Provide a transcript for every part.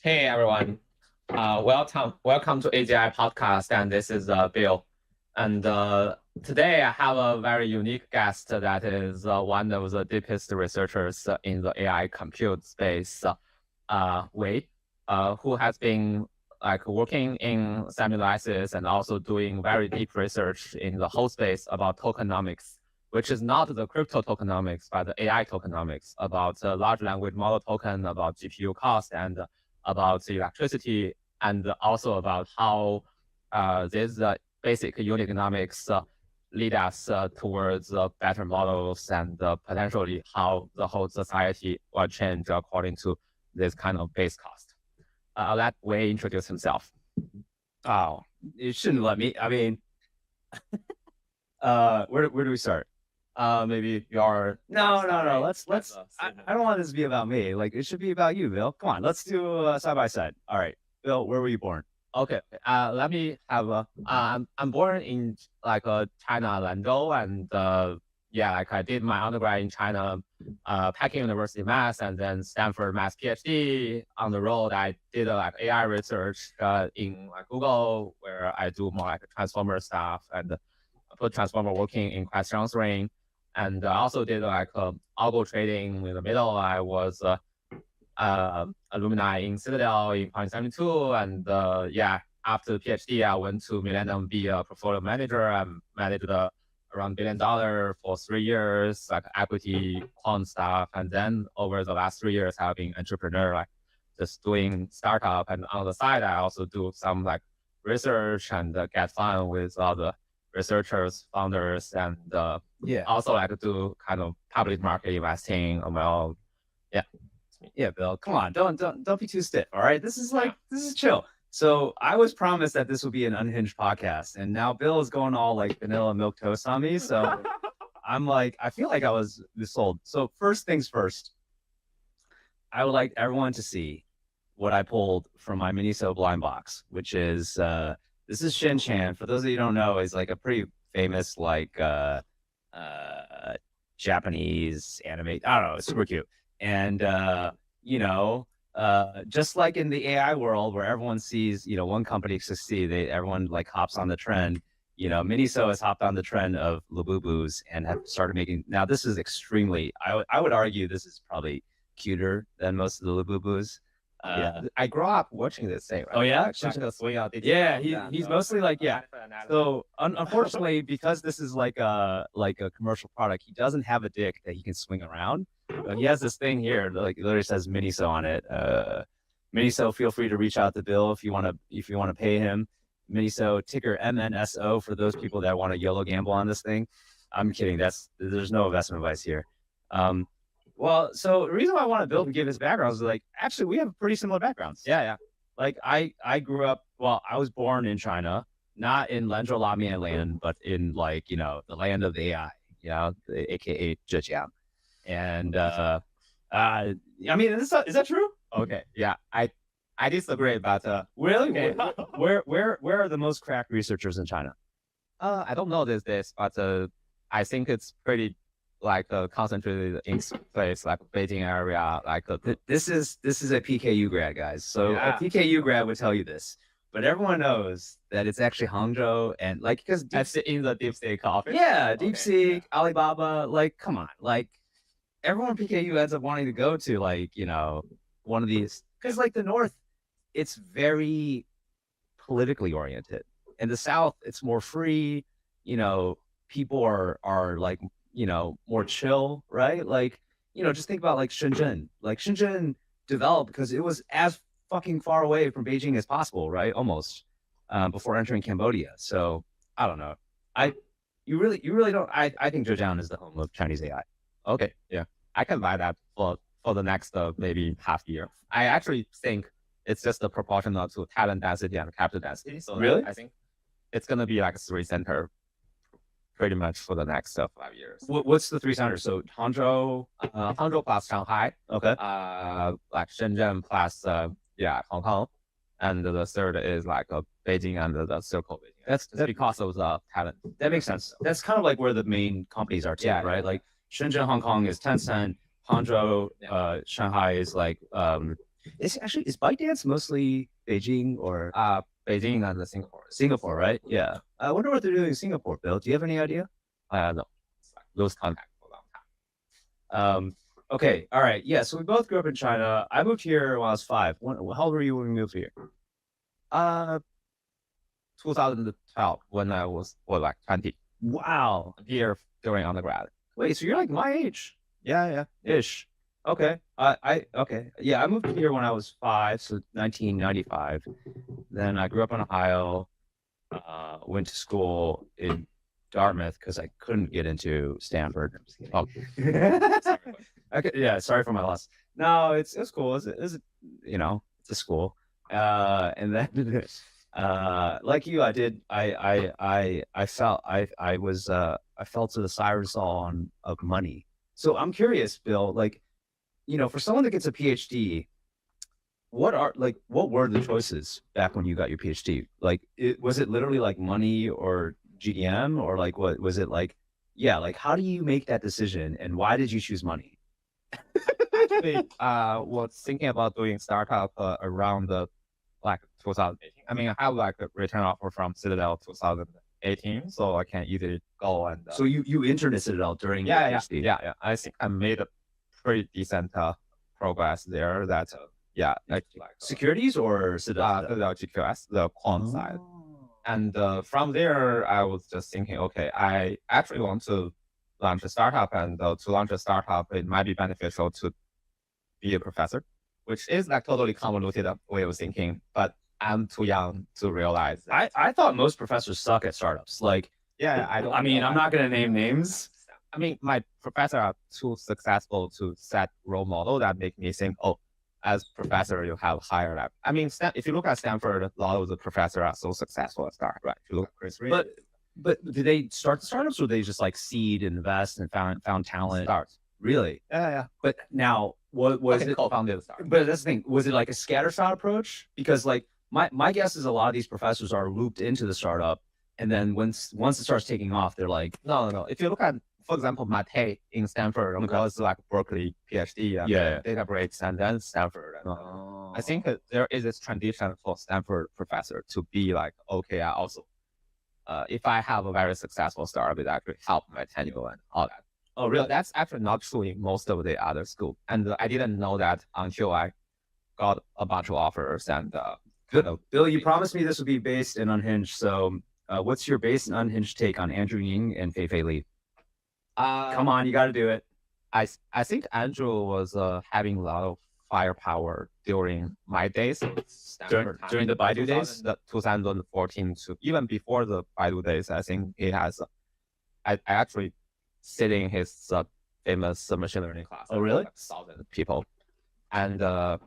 Hey everyone, welcome to AGI Podcast, and this is Bill. And today I have a very unique guest that is one of the deepest researchers in the AI compute space, Wei, who has been working in SemiAnalysis and also doing very deep research in the whole space about tokenomics, which is not the crypto tokenomics, but the AI tokenomics about large language model token, about GPU cost, and about electricity, and also about how these basic unit economics lead us towards better models and potentially how the whole society will change according to this kind of base cost. I'll let Wei introduce himself. Oh, you shouldn't let me. I mean, where do we start? Maybe your No. Let's. I don't want this to be about me. Like it should be about you, Bill. Come on, let's do side by side. All right, Bill, where were you born? Okay. Let me have. I'm born in China, Lanzhou, and I did my undergrad in China, Peking University Math, and then Stanford Math PhD. On the road, I did AI research in Google, where I do more transformer stuff and put transformer working in question answering, and also did algo trading in the middle. I was alumni in Citadel in 2072, and after the PhD, I went to Millennium be a portfolio manager. I managed around $1 billion for 3 years, like equity quant stuff, and then over the last 3 years, I've been entrepreneur, just doing startup, and on the side, I also do some research and get fun with all the researchers, founders, and also do kind of public market investing on my own. Yeah, Bill, come on, don't be too stiff. All right, this is chill. So I was promised that this would be an unhinged podcast, and now Bill is going all vanilla milk toast on me. So I feel like I was missold. So first things first, I would like everyone to see what I pulled from my Miniso blind box, which is this is Shin Chan. For those of you who don't know, is a pretty famous Japanese anime. I don't know, it's super cute. And just like in the AI world where everyone sees one company succeed, everyone hops on the trend. Miniso has hopped on the trend of Labubus and have started making. Now this is extremely. I would argue this is probably cuter than most of the Labubus. I grew up watching this thing. Right? Oh yeah, He's mostly So unfortunately, because this is like a commercial product, he doesn't have a dick that he can swing around. He has this thing here, literally says Miniso on it. Miniso, feel free to reach out to Bill if you want to pay him. Miniso, ticker MNSO for those people that want to YOLO gamble on this thing. I'm kidding. There's no investment advice here. Well, so the reason why I want to Bill to give his background is actually we have pretty similar backgrounds. Yeah. I grew up. Well, I was born in China, not in Lanzhou Lamian land, but in the land of the AI, aka Zhejiang. And I mean, is that true? Okay, yeah, I disagree, but really, okay. where are the most cracked researchers in China? I don't know this, but I think it's pretty concentrated in place like Beijing area. This is a PKU grad, guys. So a PKU grad would tell you this. But everyone knows that it's actually Hangzhou and because that's in the DeepSeek office. Yeah, DeepSeek, Alibaba, come on, everyone PKU ends up wanting to go to one of these because the North, it's very politically oriented. In the South, it's more free. People are more chill, right? Just think about Shenzhen. Shenzhen developed because it was as fucking far away from Beijing as possible, right? Almost before entering Cambodia. So I don't know. You really don't. I think Zhejiang is the home of Chinese AI. Okay, yeah, I can buy that for the next maybe half year. I actually think it's just the proportional to talent density and capital density. So really, I think it's gonna be 3 center pretty much for the next 5 years. What's the 3 centers? So Hangzhou, Hangzhou plus Shanghai. Okay. Shenzhen plus Hong Kong, and the third is Beijing and the circle Beijing. That's because of the talent. That makes sense. That's kind of where the main companies are too, right? Shenzhen, Hong Kong is Tencent. Hangzhou, Shanghai is Is ByteDance mostly Beijing or Beijing and Singapore. Singapore, right? Yeah. I wonder what they're doing in Singapore, Bill. Do you have any idea? No, it's like lose contact for a long time. Okay. All right. Yeah. So we both grew up in China. I moved here when I was 5. How old were you when we moved here? 2012 when I was like 20. Wow. Here during undergrad. Wait, so you're like my age? Yeah. Ish. Okay. Okay. Yeah, I moved here when I was 5, so 1995. Then I grew up in Ohio. Went to school in Dartmouth because I couldn't get into Stanford. Oh. Sorry for my loss. No, it's cool. It's a school. And then like you, I fell to the siren of money. So I'm curious, Bill, like, for someone that gets a PhD, what were the choices back when you got your PhD? Like, was it literally like money or GDM, or like, what was it like? Yeah. Like, how do you make that decision, and why did you choose money? Actually, was thinking about doing startup around like 2018. I mean, I have like a return offer from Citadel 2018, so I can easily go and. So you interned at Citadel during your PhD? Yeah. I think I made a pretty decent progress there. That like securities or Citadel? Citadel GQS, the quant side. And from there, I was just thinking, okay, I actually want to launch a startup, and to launch a startup, it might be beneficial to be a professor, which is like totally convoluted way of thinking, but I'm too young to realize that. I thought most professors suck at startups. Like, I mean, I'm not going to name names. I mean, my professors are too successful to set role model that make me think, oh, as professor, you have higher level. I mean, if you look at Stanford, a lot of the professors are so successful at startup, right? If you look at Chris Reed. But did they start the startups, or they just like seed, invest, and found talent? Start. Really? Yeah. But now, what was it? Co-founded startup. But that's the thing. Was it like a scattershot approach? Because like my guess is a lot of these professors are looped into the startup, and then once it starts taking off, they're like, no. If you look at, for example, Mate in Stanford, was like Berkeley PhD, Databricks, and then Stanford. I think there is this tradition for Stanford professor to be like, okay, I also, if I have a very successful startup, it actually help my tenure and all that. Oh, really? But that's actually not true in most of the other schools, and I didn't know that until I got a bunch of offers. And Bill, you promised me this would be based and unhinged. So, what's your based and unhinged take on Andrew Ng and Fei Li? Come on, you got to do it. I think Andrew was having a lot of firepower during my days. During the Baidu days? The 2014 to even before the Baidu days, I think he has. I actually sitting in his famous machine learning class. Oh, really? Like 1,000 people. And at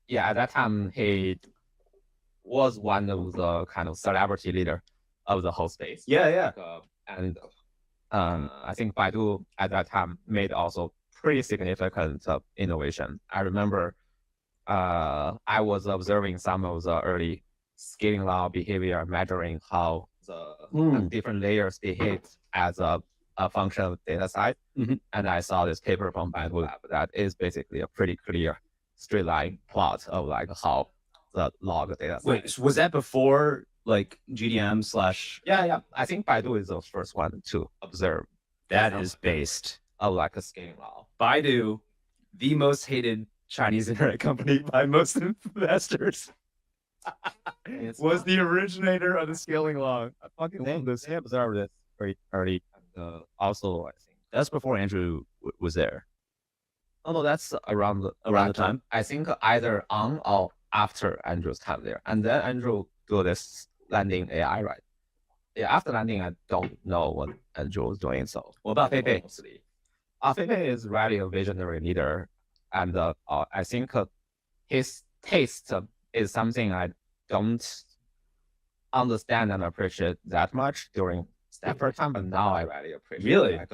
that time, he was one of the kind of celebrity leader of the whole space. Yeah. I think Baidu at that time made also pretty significant innovation. I remember I was observing some of the early scaling law behavior, measuring how the different layers behave as a function of data size. Mm-hmm. And I saw this paper from Baidu Lab that is basically a pretty clear straight line plot of like how the log data size. Wait, so was that before like GDM / Yeah. I think Baidu is the first one to observe. That is based of like a scaling law. Baidu, the most hated Chinese internet company by most investors, was the originator of the scaling law. I fucking love this. He observed this very early. And also, I think that's before Andrew was there. Oh no, that's around the time. I think either on or after Andrew's time there. And then Andrew do this landing AI, right? Yeah, after landing, I don't know what Andrew was doing. So what about Fei Fei? Fei Fei is really a visionary leader, and I think his taste is something I don't understand and appreciate that much during Stanford time, but now I really appreciate like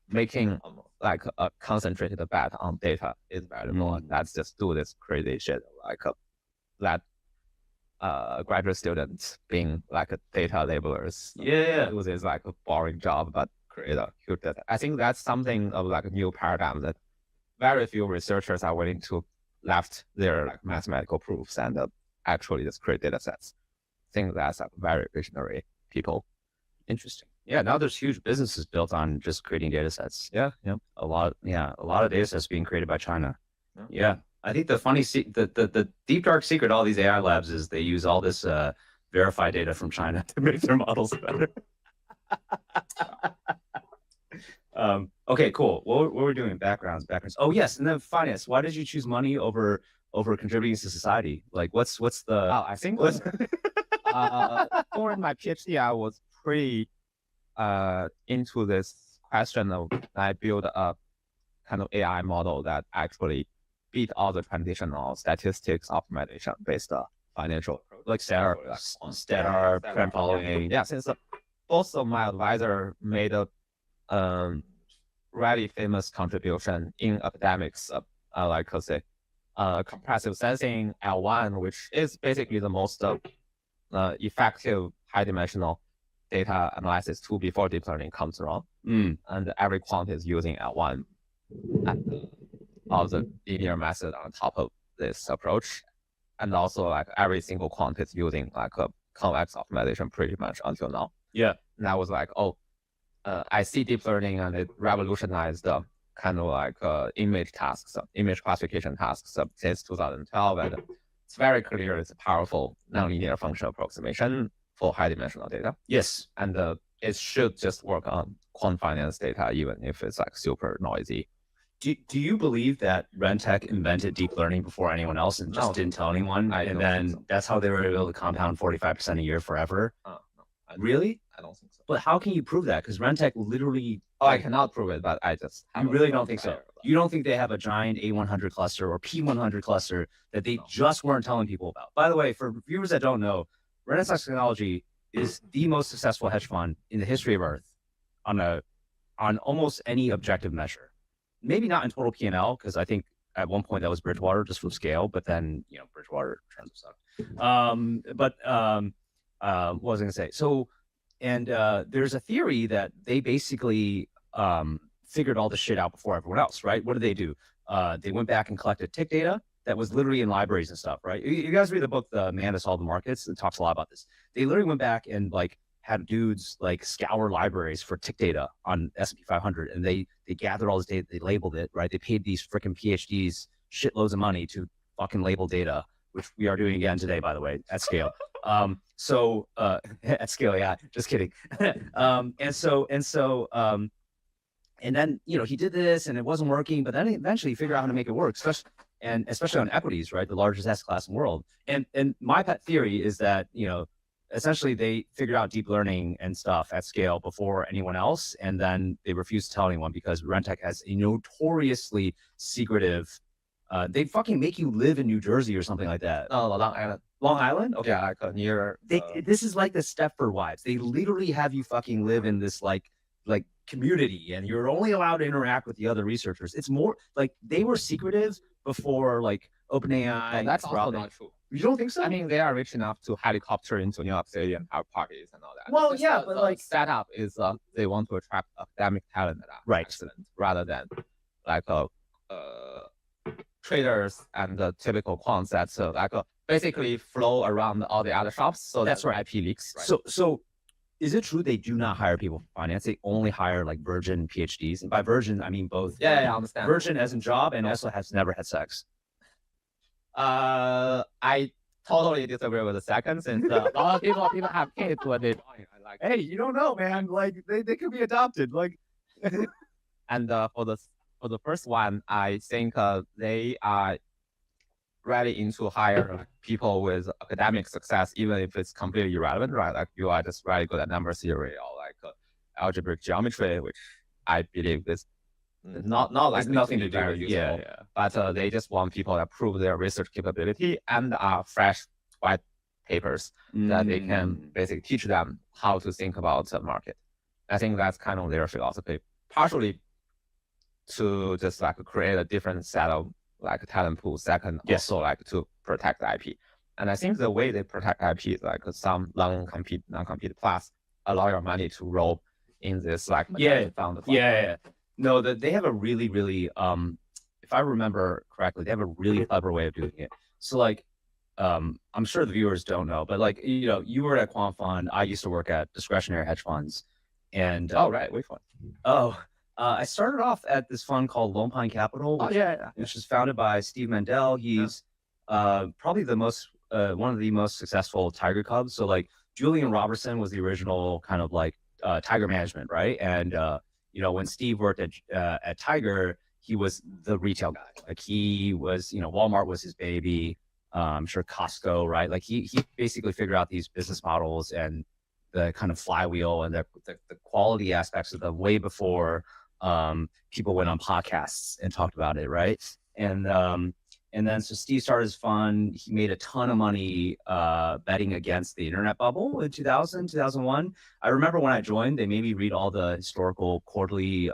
making like a concentrated bet on data is better more. Let's just do this crazy shit like that graduate students being like a data labelers. Yeah. It was like a boring job, but create a huge data. I think that's something of like a new paradigm that very few researchers are willing to left their like mathematical proofs and actually just create data sets. I think that's like very visionary people. Interesting. Yeah, now there's huge businesses built on just creating data sets. Yeah. A lot of data sets being created by China. Yeah. I think the deep dark secret of all these AI labs is they use all this verified data from China to make their models better. Okay, cool. What were we doing? Backgrounds. Oh yes, and then finance. Why did you choose money over contributing to society? Like, what's the? I think during my PhD, I was pretty into this question of I built a kind of AI model that actually beat all the traditional statistics optimization based financial approach, like statar trend following. Yeah, since also my advisor made a really famous contribution in academics, like I say, compressive sensing L1, which is basically the most effective high-dimensional data analysis tool before deep learning comes around. And every quant is using L1 and all the linear method on top of this approach. And also like every single quant is using like a convex optimization pretty much until now. Yeah. And I was like, I see deep learning and it revolutionized the kind of like image tasks, image classification tasks since 2012. And it's very clear it's a powerful nonlinear function approximation for high dimensional data. Yes. And it should just work on quant finance data, even if it's like super noisy. Do you believe that Rentech invented deep learning before anyone else and just didn't tell anyone? And then that's how they were able to compound 45% a year forever? No. Really? I don't think so. But how can you prove that? Because Rentech literally... I cannot prove it, but I just... You really don't think so? You don't think they have a giant A100 cluster or P100 cluster that they just weren't telling people about? By the way, for viewers that don't know, Renaissance Technology is the most successful hedge fund in the history of Earth on almost any objective measure. Maybe not in total P&L, because I think at one point that was Bridgewater just for scale, but then, Bridgewater trends suck. What was I going to say? So, and there's a theory that they basically figured all the shit out before everyone else, right? What did they do? They went back and collected tick data that was literally in libraries and stuff, right? You guys read the book, The Man That Solved the Markets? It talks a lot about this. They literally went back and had dudes scour libraries for tick data on S&P 500, and they gathered all this data, they labeled it, right? They paid these freaking PhDs shitloads of money to fucking label data, which we are doing again today, by the way, at scale. At scale, yeah, just kidding. And then he did this and it wasn't working, but then eventually he figured out how to make it work, especially on equities, right? The largest asset class in the world. And my pet theory is that essentially they figured out deep learning and stuff at scale before anyone else, and then they refused to tell anyone because Rentech has a notoriously secretive. They fucking make you live in New Jersey or something like that. No, Long Island. Long Island? Okay. Yeah, near. This is like the Stepford Wives. They literally have you fucking live in this like community, and you're only allowed to interact with the other researchers. It's more like they were secretive before OpenAI. That's also not true. You don't think so? I mean, they are rich enough to helicopter into New York City and have parties and all that. Well, yeah, but setup is they want to attract academic talent that are excellent, rather than traders and the typical quants that's basically flow around all the other shops. So that's where IP leaks. Right. So is it true they do not hire people for finance? They only hire virgin PhDs, and by virgin I mean both. Yeah, I understand. Virgin as in job, and also has never had sex. I totally disagree with the second, since a lot of people have kids when they join. Hey, you don't know, man. They could be adopted. And for the first one, I think they are really into hire people with academic success, even if it's completely irrelevant, right? Like you are just really good at number theory or algebraic geometry, which I believe is not nothing to do very with useful. Yeah. But they just want people that prove their research capability and are fresh white papers that they can basically teach them how to think about the market. I think that's kind of their philosophy, partially to just create a different set of talent pool. Second, also to protect the IP. And I think the way they protect IP is some non-compete plus allow your money to roll in this fund. Yeah. No, they have a really, really if I remember correctly, they have a really clever way of doing it. So like, I'm sure the viewers don't know, but like, you were at Quant Fund. I used to work at discretionary hedge funds. And right, which one? I started off at this fund called Lone Pine Capital, which is founded by Steve Mandel. He's probably one of the most successful Tiger Cubs. So like Julian Robertson was the original kind of like Tiger management, right? And when Steve worked at Tiger, he was the retail guy. Like he was, Walmart was his baby. I'm sure Costco, right? Like he basically figured out these business models and the kind of flywheel and the quality aspects of them way before people went on podcasts and talked about it, right? And then so Steve started his fund. He made a ton of money betting against the internet bubble in 2000, 2001. I remember when I joined, they made me read all the historical quarterly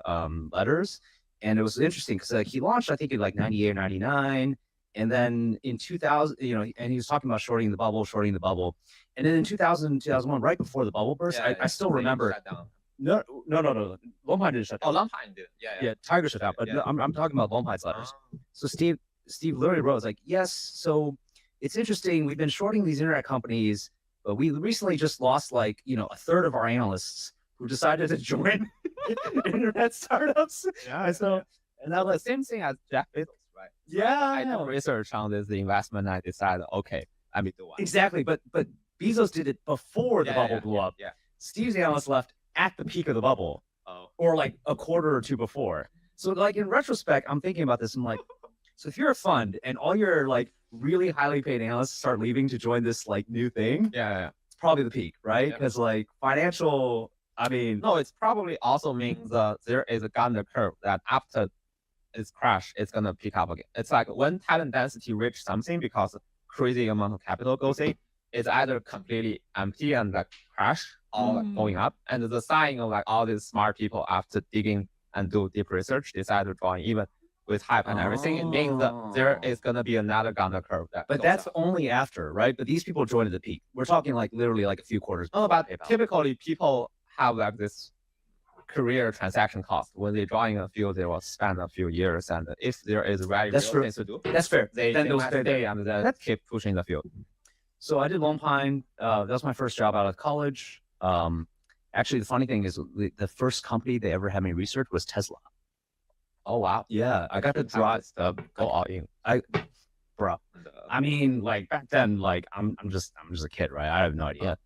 letters. And it was interesting because like he launched, I think in like 98 or 99. And then in 2000, and he was talking about shorting the bubble. And then in 2000, 2001, right before the bubble burst, I still remember. No. Lone Pine didn't shut down. Oh, Lone Pine did. Yeah. Tiger shut down. But no, I'm talking about Lone Pine's letters. So Steve literally wrote, like, yes, so it's interesting. We've been shorting these internet companies, but we recently just lost like, a third of our analysts who decided to join internet startups. And that was the same thing as Jeff Bezos, right? Yeah, I did research on this investment. And I decided, okay, let me do one. Exactly, but Bezos did it before the bubble blew up. Yeah, Steve's analysts left at the peak of the bubble, or like a quarter or two before. So like in retrospect, I'm thinking about this. I'm like, so if you're a fund and all your like really highly paid analysts start leaving to join this like new thing, it's probably the peak, right? Because like financial, no, it's probably also means there is a Gardner curve that after its crash, it's gonna pick up again. It's like when talent density reach something because crazy amount of capital goes in, it's either completely empty and like crash or like going up. And the sign of like all these smart people after digging and do deep research decide to join even with hype and everything. It means that there is gonna be another Gardner curve but that's only after, right? But these people joined at the peak. We're talking like literally like a few quarters. No, but typically people have like this career transaction cost. When they join a field, they will spend a few years, and if there is really real things to do, that's fair. They might stay and then keep pushing the field. So I did Lone Pine. That was my first job out of college. Actually, the funny thing is the first company they ever had me research was Tesla. Oh wow! Yeah, I got to drive stuff, go all in. Bro. Like back then, like I'm just a kid, right? I have no idea.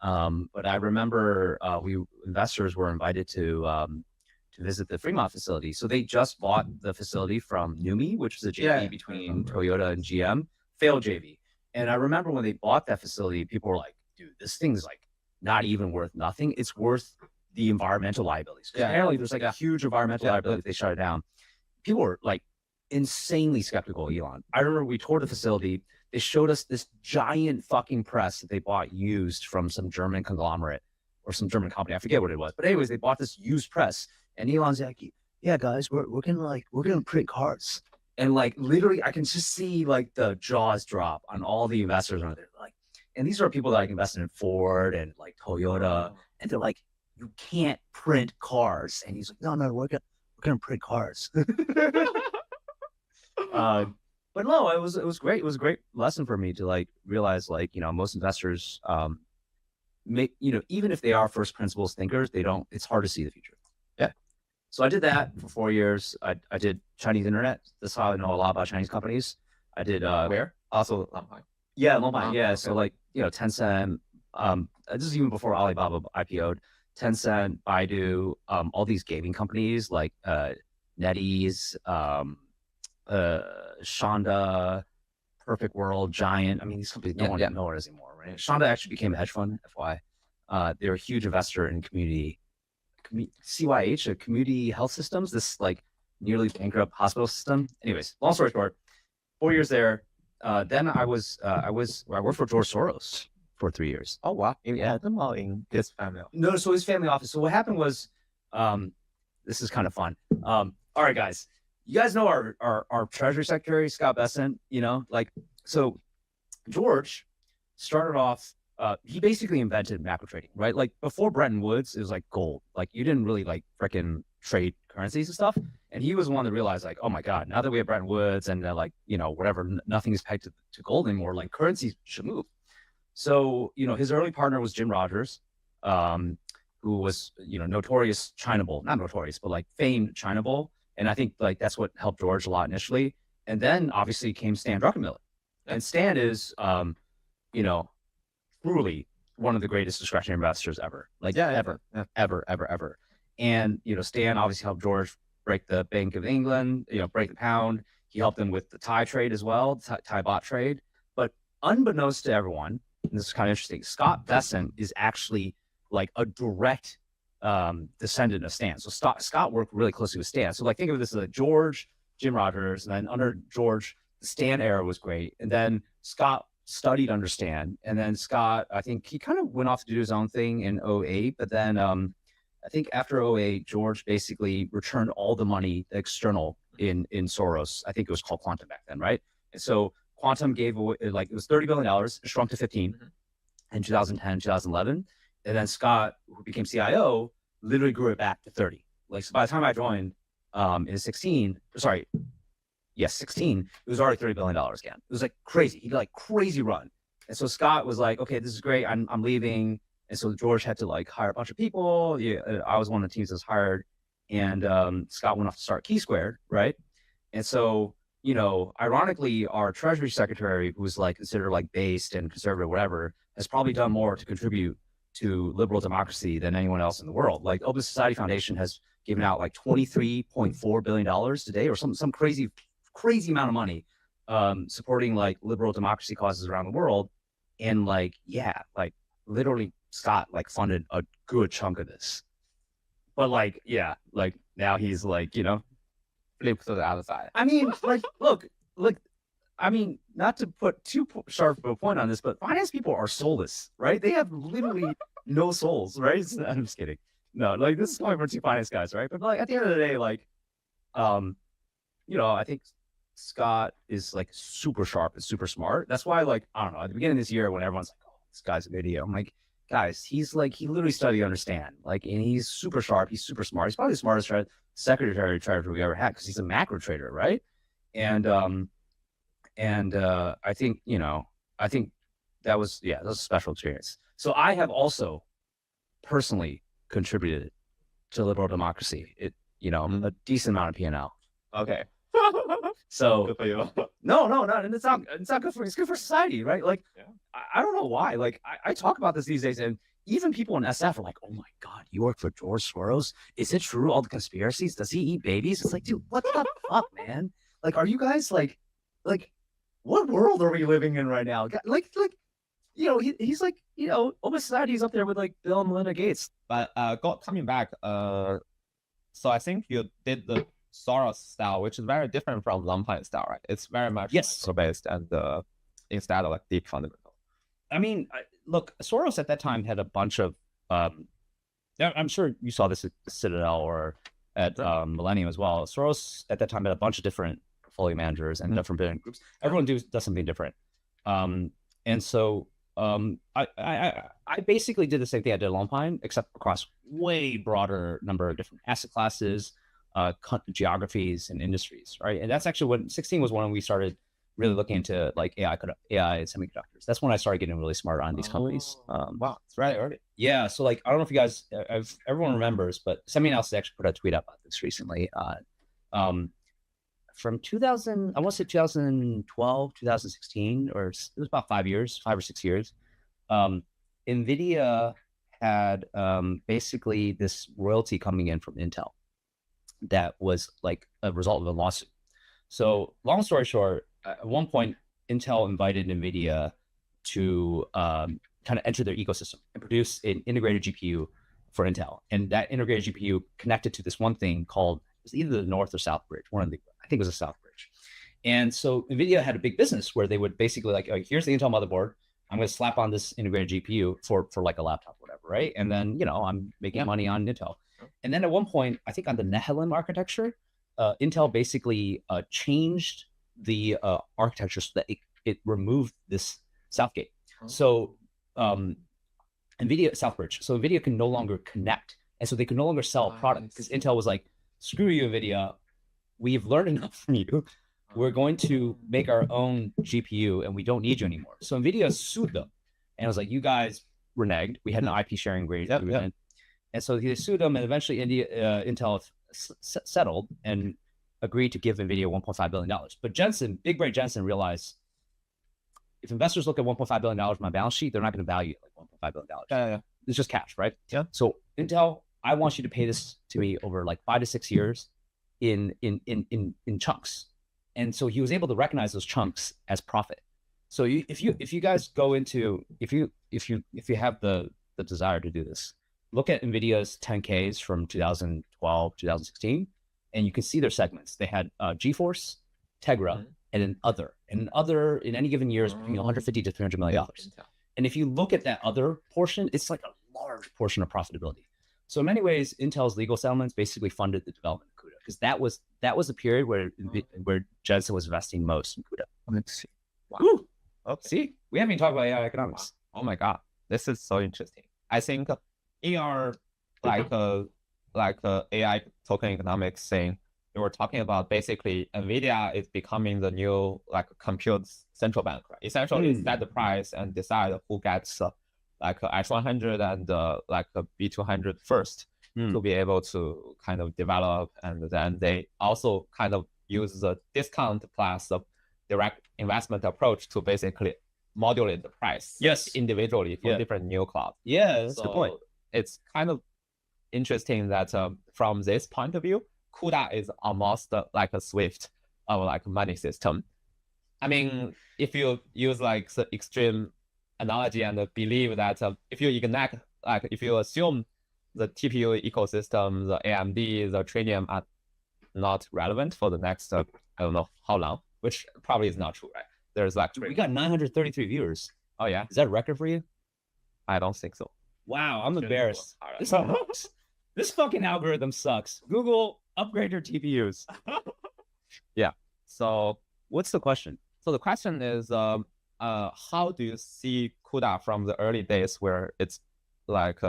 But I remember we investors were invited to visit the Fremont facility. So they just bought the facility from NUMI, which was a JV between Toyota and GM, failed JV. And I remember when they bought that facility, people were like, dude, this thing's like not even worth nothing. It's worth the environmental liabilities. Apparently there's like a huge environmental liability if they shut it down. People were like insanely skeptical of Elon. I remember we toured the facility. They showed us this giant fucking press that they bought used from some German conglomerate or some German company. I forget what it was. But anyways, they bought this used press. And Elon's like, yeah, guys, we're gonna print cards. And like literally I can just see like the jaws drop on all the investors on there. Like, and these are people that like invested in Ford and like Toyota. And they're like, you can't print cars. And he's like, no, we're gonna print cars. But no, it was great. It was a great lesson for me to like realize like, most investors even if they are first principles thinkers, it's hard to see the future. So I did that for 4 years. I did Chinese internet. That's how I know a lot about Chinese companies. I did where? Also Lone Pine. Yeah, Lone Pine. Yeah. So like, Tencent, this is even before Alibaba IPO'd. Tencent, Baidu, all these gaming companies like NetEase, Shonda, Perfect World, Giant. These companies no one knows anymore, right? Shonda actually became a hedge fund, FY. They're a huge investor in CYH, a community health systems, this like nearly bankrupt hospital system. Anyways, long story short, 4 years there. Then I worked for George Soros for 3 years. Oh wow! Yeah, them all in his family. No, so his family office. So what happened was, this is kind of fun. All right, guys, you guys know our Treasury Secretary Scott Bessent. So George started off. He basically invented macro trading, right? Like before Bretton Woods, it was like gold. Like you didn't really like freaking trade currencies and stuff. And he was the one that realized like, oh my God, now that we have Bretton Woods and like, whatever, nothing is pegged to gold anymore, like currencies should move. So, his early partner was Jim Rogers, who was, notorious China bull, not notorious, but like famed China bull. And I think like that's what helped George a lot initially. And then obviously came Stan Druckenmiller. And Stan is, truly one of the greatest discretionary investors ever, ever. And, Stan obviously helped George break the Bank of England, break the pound. He helped him with the Thai trade as well, Thai bot trade. But unbeknownst to everyone, and this is kind of interesting, Scott Bessent is actually like a direct descendant of Stan. So Scott worked really closely with Stan. So like think of this as like George, Jim Rogers, and then under George, the Stan era was great. And then Scott studied under Stan. And then Scott, I think he kind of went off to do his own thing in 2008. But then I think after 2008, George basically returned all the money external in Soros. I think it was called Quantum back then, right? And so Quantum gave away, like it was $30 billion, shrunk to 15 in 2010, 2011. And then Scott, who became CIO, literally grew it back to 30. Like so by the time I joined in 16, it was already $30 billion again. It was like crazy. He did like crazy run. And so Scott was like, okay, this is great. I'm leaving. And so George had to like hire a bunch of people. I was one of the teams that was hired. And Scott went off to start Key Squared, right? And so, ironically, our Treasury Secretary, who's like considered like based and conservative, whatever, has probably done more to contribute to liberal democracy than anyone else in the world. Like Open Society Foundation has given out like $23.4 billion today or some crazy amount of money supporting like liberal democracy causes around the world. And like, literally Scott like funded a good chunk of this. But like, like now he's like, Flip to the other side. I mean, like, look, I mean, not to put too sharp of a point on this, but finance people are soulless, right? They have literally no souls, right? I'm just kidding. No, like this is coming from two finance guys, right? But like at the end of the day, like, I think Scott is like super sharp and super smart. That's why, like, I don't know, at the beginning of this year when everyone's like, oh, this guy's an idiot, I'm like, guys, he's like, he literally studied under Stan, like, and he's super sharp, he's super smart. He's probably the smartest secretary treasurer we ever had because he's a macro trader, right? And I think, that was a special experience. So I have also personally contributed to liberal democracy. A decent amount of P&L. Okay. So good for you. No, and it's not good for, it's good for society, right? Like, I don't know why. Like, I talk about this these days, and even people in SF are like, oh my God, you work for George Soros? Is it true, all the conspiracies? Does he eat babies? It's like, dude, what the fuck, man? Like, are you guys like, what world are we living in right now? Like, he's like, Open Society is up there with like Bill and Melinda Gates. But coming back, so I think you did the Soros style, which is very different from Lampine style, right? It's very much based and instead of like deep fundamental. I mean, look, Soros at that time had a bunch of, I'm sure you saw this at Citadel or at Millennium as well. Soros at that time had a bunch of different portfolio managers and different business groups. Everyone does something different. And so I basically did the same thing I did at Lampine, except across way broader number of different asset classes, geographies and industries, right? And that's actually when 16 was when we started really looking into like AI and semiconductors. That's when I started getting really smart on these companies. Wow, it's right early. Yeah, so like I don't know if you guys, everyone remembers, but SemiAnalysis actually put a tweet out about this recently. From 2000, I want to say 2012, 2016, or it was about 5 or 6 years. Nvidia had basically this royalty coming in from Intel that was like a result of a lawsuit. So long story short, at one point, Intel invited Nvidia to kind of enter their ecosystem and produce an integrated GPU for Intel. And that integrated GPU connected to this one thing called, it was either the North or South Bridge, I think it was a South Bridge. And so Nvidia had a big business where they would basically like, here's the Intel motherboard. I'm going to slap on this integrated GPU for like a laptop, whatever, right? And then, I'm making money on Intel. And then at one point, I think on the Nehalem architecture, Intel basically changed the architecture so that it removed this Southgate. So Nvidia, Southbridge. So Nvidia can no longer connect. And so they could no longer sell products because Intel was like, screw you, NVIDIA. We've learned enough from you. We're going to make our own GPU and we don't need you anymore. So NVIDIA sued them. And I was like, you guys reneged. We had an IP sharing agreement. And so they sued them, and eventually Intel settled and agreed to give NVIDIA $1.5 billion. But Jensen, big brain Jensen, realized if investors look at $1.5 billion on my balance sheet, they're not going to value it like $1.5 billion. Yeah. It's just cash, right? Yeah. So Intel, I want you to pay this to me over like 5 to 6 years in chunks. And so he was able to recognize those chunks as profit. So if you guys go into, if you have the desire to do this, look at NVIDIA's 10Ks from 2012, 2016, and you can see their segments. They had GeForce, Tegra, and an other. And other in any given year is between 150 to $300 million. And if you look at that other portion, it's like a large portion of profitability. So in many ways, Intel's legal settlements basically funded the development of CUDA, because that was a period where Jensen was investing most in CUDA. Let's see. Wow. Ooh. Okay. See, we haven't even talked about AI economics. Oh my God, this is so interesting. I think in our AI token economics thing, we were talking about basically NVIDIA is becoming the new like compute central bank, right? Essentially, set the price and decide who gets like H100 and like a B200 first to be able to kind of develop, and then they also kind of use the discount plus the direct investment approach to basically modulate the price individually for different new clouds. Yeah, that's a good point. It's kind of interesting that from this point of view, CUDA is almost like a Swift of like money system. I mean, if you use like the extreme analogy and believe that if you assume the TPU ecosystem, the AMD, the Trainium are not relevant for the next, I don't know how long, which probably is not true, right? There's like, we got 933 viewers. Oh yeah. Is that a record for you? I don't think so. Wow, I'm embarrassed. This fucking algorithm sucks. Google, upgrade your TPUs. Yeah. So what's the question? So the question is, how do you see CUDA from the early days where it's like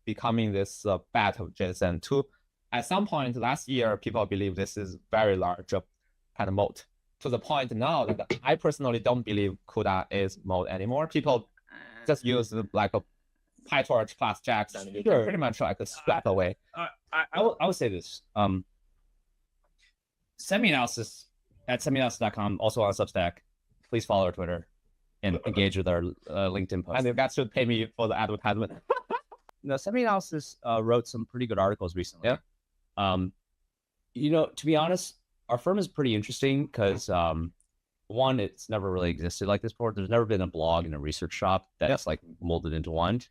becoming this bet of Jensen to, at some point last year, people believe this is very large kind of moat, to the point now that I personally don't believe CUDA is moat anymore. People just use like a PyTorch plus JAX and you can pretty much like strap away. I would say this. SemiAnalysis at SemiAnalysis.com, also on Substack. Please follow our Twitter and engage with our LinkedIn posts. And you guys should pay me for the advertisement. No, SemiAnalysis wrote some pretty good articles recently. Yeah. You know, to be honest, our firm is pretty interesting because one, it's never really existed like this before. There's never been a blog and a research shop that's like molded into one.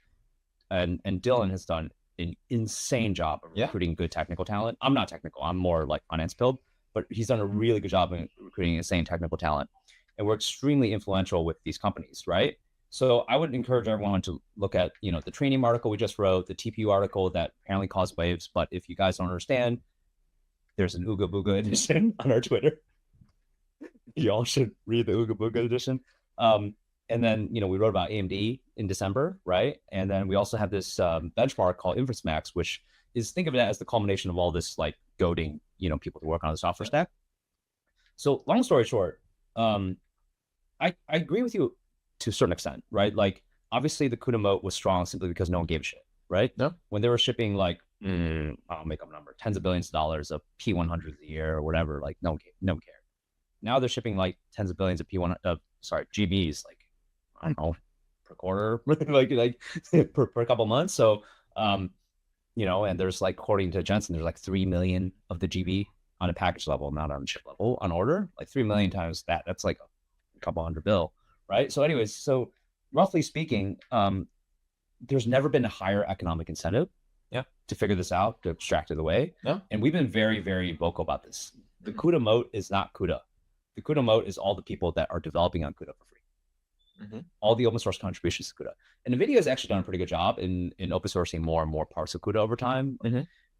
And Dylan has done an insane job of recruiting good technical talent. I'm not technical. I'm more like finance build, but he's done a really good job in recruiting insane technical talent. And we're extremely influential with these companies, right? So I would encourage everyone to look at, you know, the training article we just wrote, the TPU article that apparently caused waves. But if you guys don't understand, there's an Ooga Booga edition on our Twitter. Y'all should read the Ooga Booga edition. And then, you know, we wrote about AMD in December, right? And then we also have this benchmark called Inference Max, which is, think of it as the culmination of all this like goading, you know, people to work on the software stack. So long story short, I agree with you to a certain extent, right? Like obviously the CUDA moat was strong simply because no one gave a shit, right? No. When they were shipping like, I'll make up a number, tens of billions of dollars of P100s a year or whatever, like no one cared. Now they're shipping like tens of billions of GBs, like, I don't know, per quarter, like per couple months. So, you know, and there's like, according to Jensen, there's like 3 million of the GB on a package level, not on chip level, on order, like 3 million times that. That's like a couple $100 billion, right? So anyways, so roughly speaking, there's never been a higher economic incentive to figure this out, to abstract it away. Yeah. And we've been very, very vocal about this. The CUDA moat is not CUDA. The CUDA moat is all the people that are developing on CUDA for free. All the open source contributions to CUDA. And NVIDIA has actually done a pretty good job in open sourcing more and more parts of CUDA over time,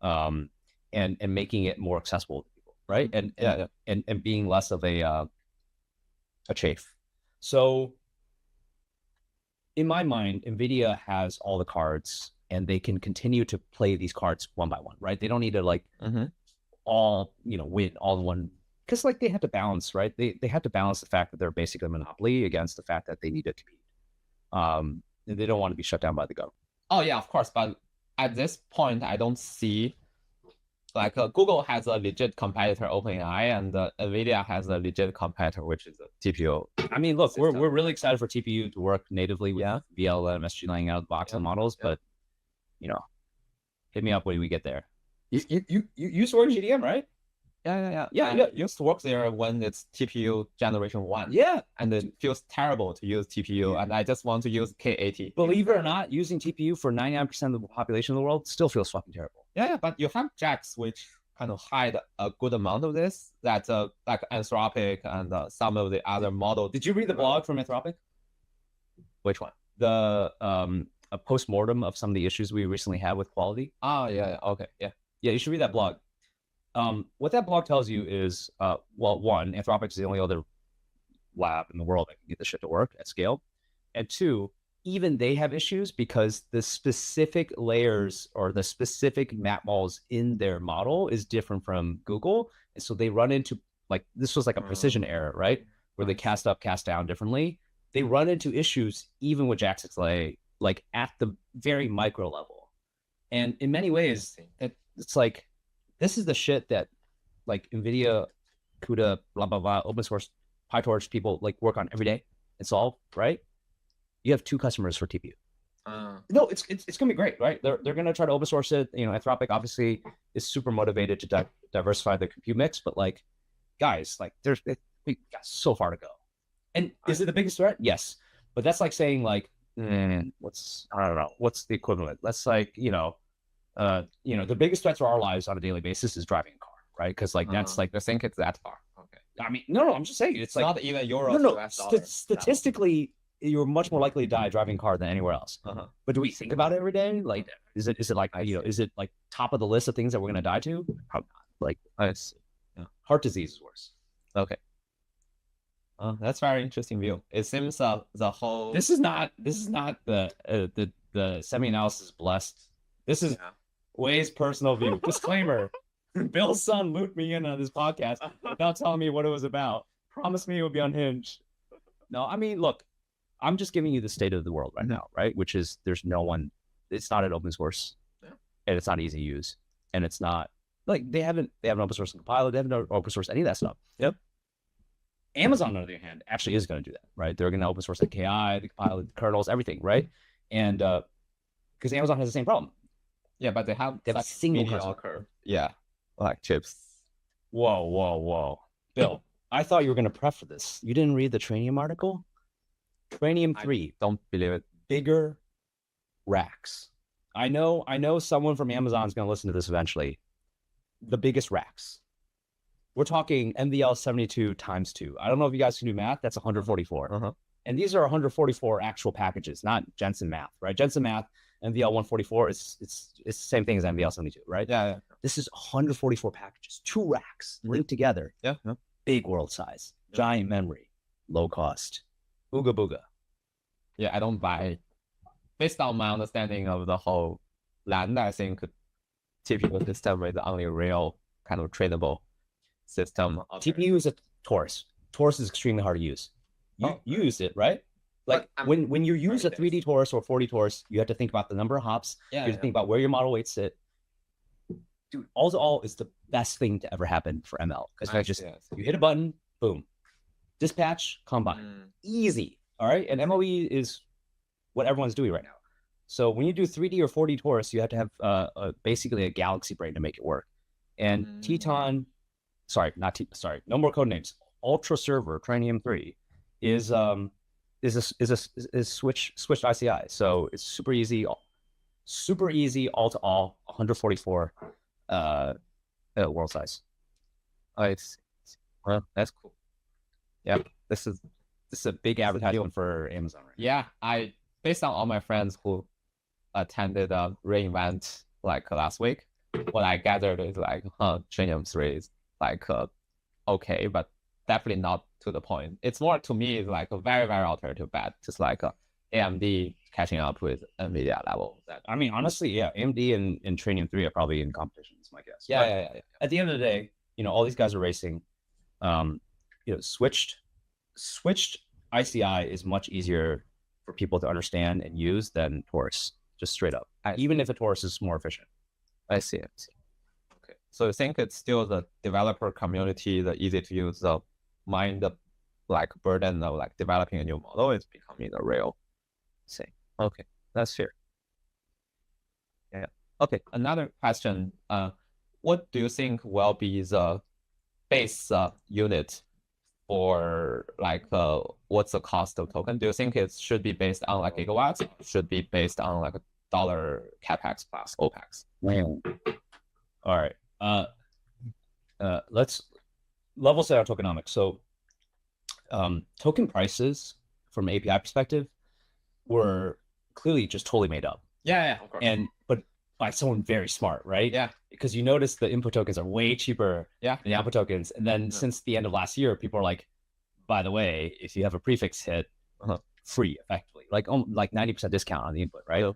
and making it more accessible to people, right? And being less of a chafe. So in my mind, NVIDIA has all the cards and they can continue to play these cards one by one, right? They don't need to like all, win all in one, because like they had to balance, right? They had to balance the fact that they're basically a monopoly against the fact that they need to compete. And they don't want to be shut down by the government. Oh yeah, of course. But at this point, I don't see like Google has a legit competitor, OpenAI, and Nvidia has a legit competitor, which is a TPU. I mean, look, we're really excited for TPU to work natively with VLM, SG laying out the box and models, but hit me up when we get there. You used to work GDM, right? Yeah. I used to work there when it's TPU generation 1. Yeah. And it feels terrible to use TPU, and I just want to use K80. Believe it or not, using TPU for 99% of the population of the world still feels fucking terrible. Yeah, but you have jacks which kind of hide a good amount of this, that like Anthropic and some of the other models. Did you read the blog from Anthropic? Which one? The a post-mortem of some of the issues we recently had with quality. Oh, yeah. Okay. Yeah, you should read that blog. What that blog tells you is, well, one, Anthropic is the only other lab in the world that can get this shit to work at scale. And two, even they have issues because the specific layers or the specific map models in their model is different from Google. And so they run into, like, this was like a precision error, right? Where they cast up, cast down differently. They run into issues even with Jack6lay, like at the very micro level. And in many ways, it's like, this is the shit that like NVIDIA, CUDA, blah, blah, blah, open source, PyTorch people like work on every day and solve, right? You have 2 customers for TPU. No, it's gonna be great, right? They're gonna try to open source it. Anthropic obviously is super motivated to diversify the compute mix, but like, guys, like we got so far to go. And is it the biggest threat? Yes, but that's like saying like, I don't know, what's the equivalent? Let's like, the biggest threat to our lives on a daily basis is driving a car, right? Because like that's like I think it's that far. Okay. I mean, no, I'm just saying it's like not even euro. No. Statistically, you're much more likely to die driving a car than anywhere else. But do we think about it every day? Like, is it like is it like top of the list of things that we're gonna die to? Probably not. Like, heart disease is worse. Okay. That's very interesting view. It seems the whole. This is not the SemiAnalysis blessed. This is Wei's personal view. Disclaimer: Bill's son looped me in on this podcast without telling me what it was about. Promised me it would be unhinged. No, I mean, look, I'm just giving you the state of the world right now, right? Which is there's no one. It's not an open source, and it's not easy to use, and it's not like they haven't open source compiler, they haven't open source any of that stuff. Yep. Amazon, on the other hand, actually is going to do that, right? They're going to open source the KI, the compiler, the kernels, everything, right? And because Amazon has the same problem. Yeah, but they have a single customer. Yeah, like chips. Whoa. Bill, I thought you were going to prep for this. You didn't read the Trainium article? Trainium 3. Don't believe it. Bigger racks. I know someone from Amazon is going to listen to this eventually. The biggest racks. We're talking NVL 72 times 2. I don't know if you guys can do math. That's 144. And these are 144 actual packages, not Jensen math, right? Jensen math, NVL 144, it's the same thing as NVL 72, right? Yeah. This is 144 packages, 2 racks linked together. Yeah. Big world size, giant memory, low cost. Ooga booga. Yeah, I don't buy. Based on my understanding of the whole land, I think TPU system is the only real kind of trainable system. TPU is a Taurus. Taurus is extremely hard to use. You used it, right? Like when you use a 3D Taurus or 4D Taurus, you have to think about the number of hops. You have to think about where your model weights sit. Dude, all is the best thing to ever happen for ML. Because you hit a button, boom. Dispatch, combine. Easy. All right. And MOE is what everyone's doing right now. So when you do 3D or 4D Taurus, you have to have basically a galaxy brain to make it work. And Teton, no more code names. Ultra Server Trainium 3 is switched ICI. So it's super easy all to all, 144 world size. Well, that's cool. Yeah, this is a big advertisement for Amazon right now. Yeah, based on all my friends who attended a reInvent like last week, what I gathered is like Trainium 3 is like okay, but definitely not to the point. It's more, to me, it's like a very, very alternative bet, just like AMD catching up with NVIDIA level. I mean, honestly, yeah, AMD and Trainium 3 are probably in competition. my guess. Yeah. At the end of the day, all these guys are racing. Switched ICI is much easier for people to understand and use than Taurus, just straight up. Even if a Taurus is more efficient. I see. Okay. So you think it's still the developer community, the easy to use, the mind burden of developing a new model is becoming the real thing. Okay, that's fair. Yeah. Okay. Another question. What do you think will be the base unit for what's the cost of token? Do you think it should be based on gigawatts? Should be based on a dollar capex plus opex? All right. Let's level set our tokenomics. So token prices from an API perspective were clearly just totally made up. Yeah, of course. But by someone very smart, right? Yeah. Because you notice the input tokens are way cheaper than the output tokens. And then since the end of last year, people are like, by the way, if you have a prefix hit, free effectively, like 90% discount on the input, right?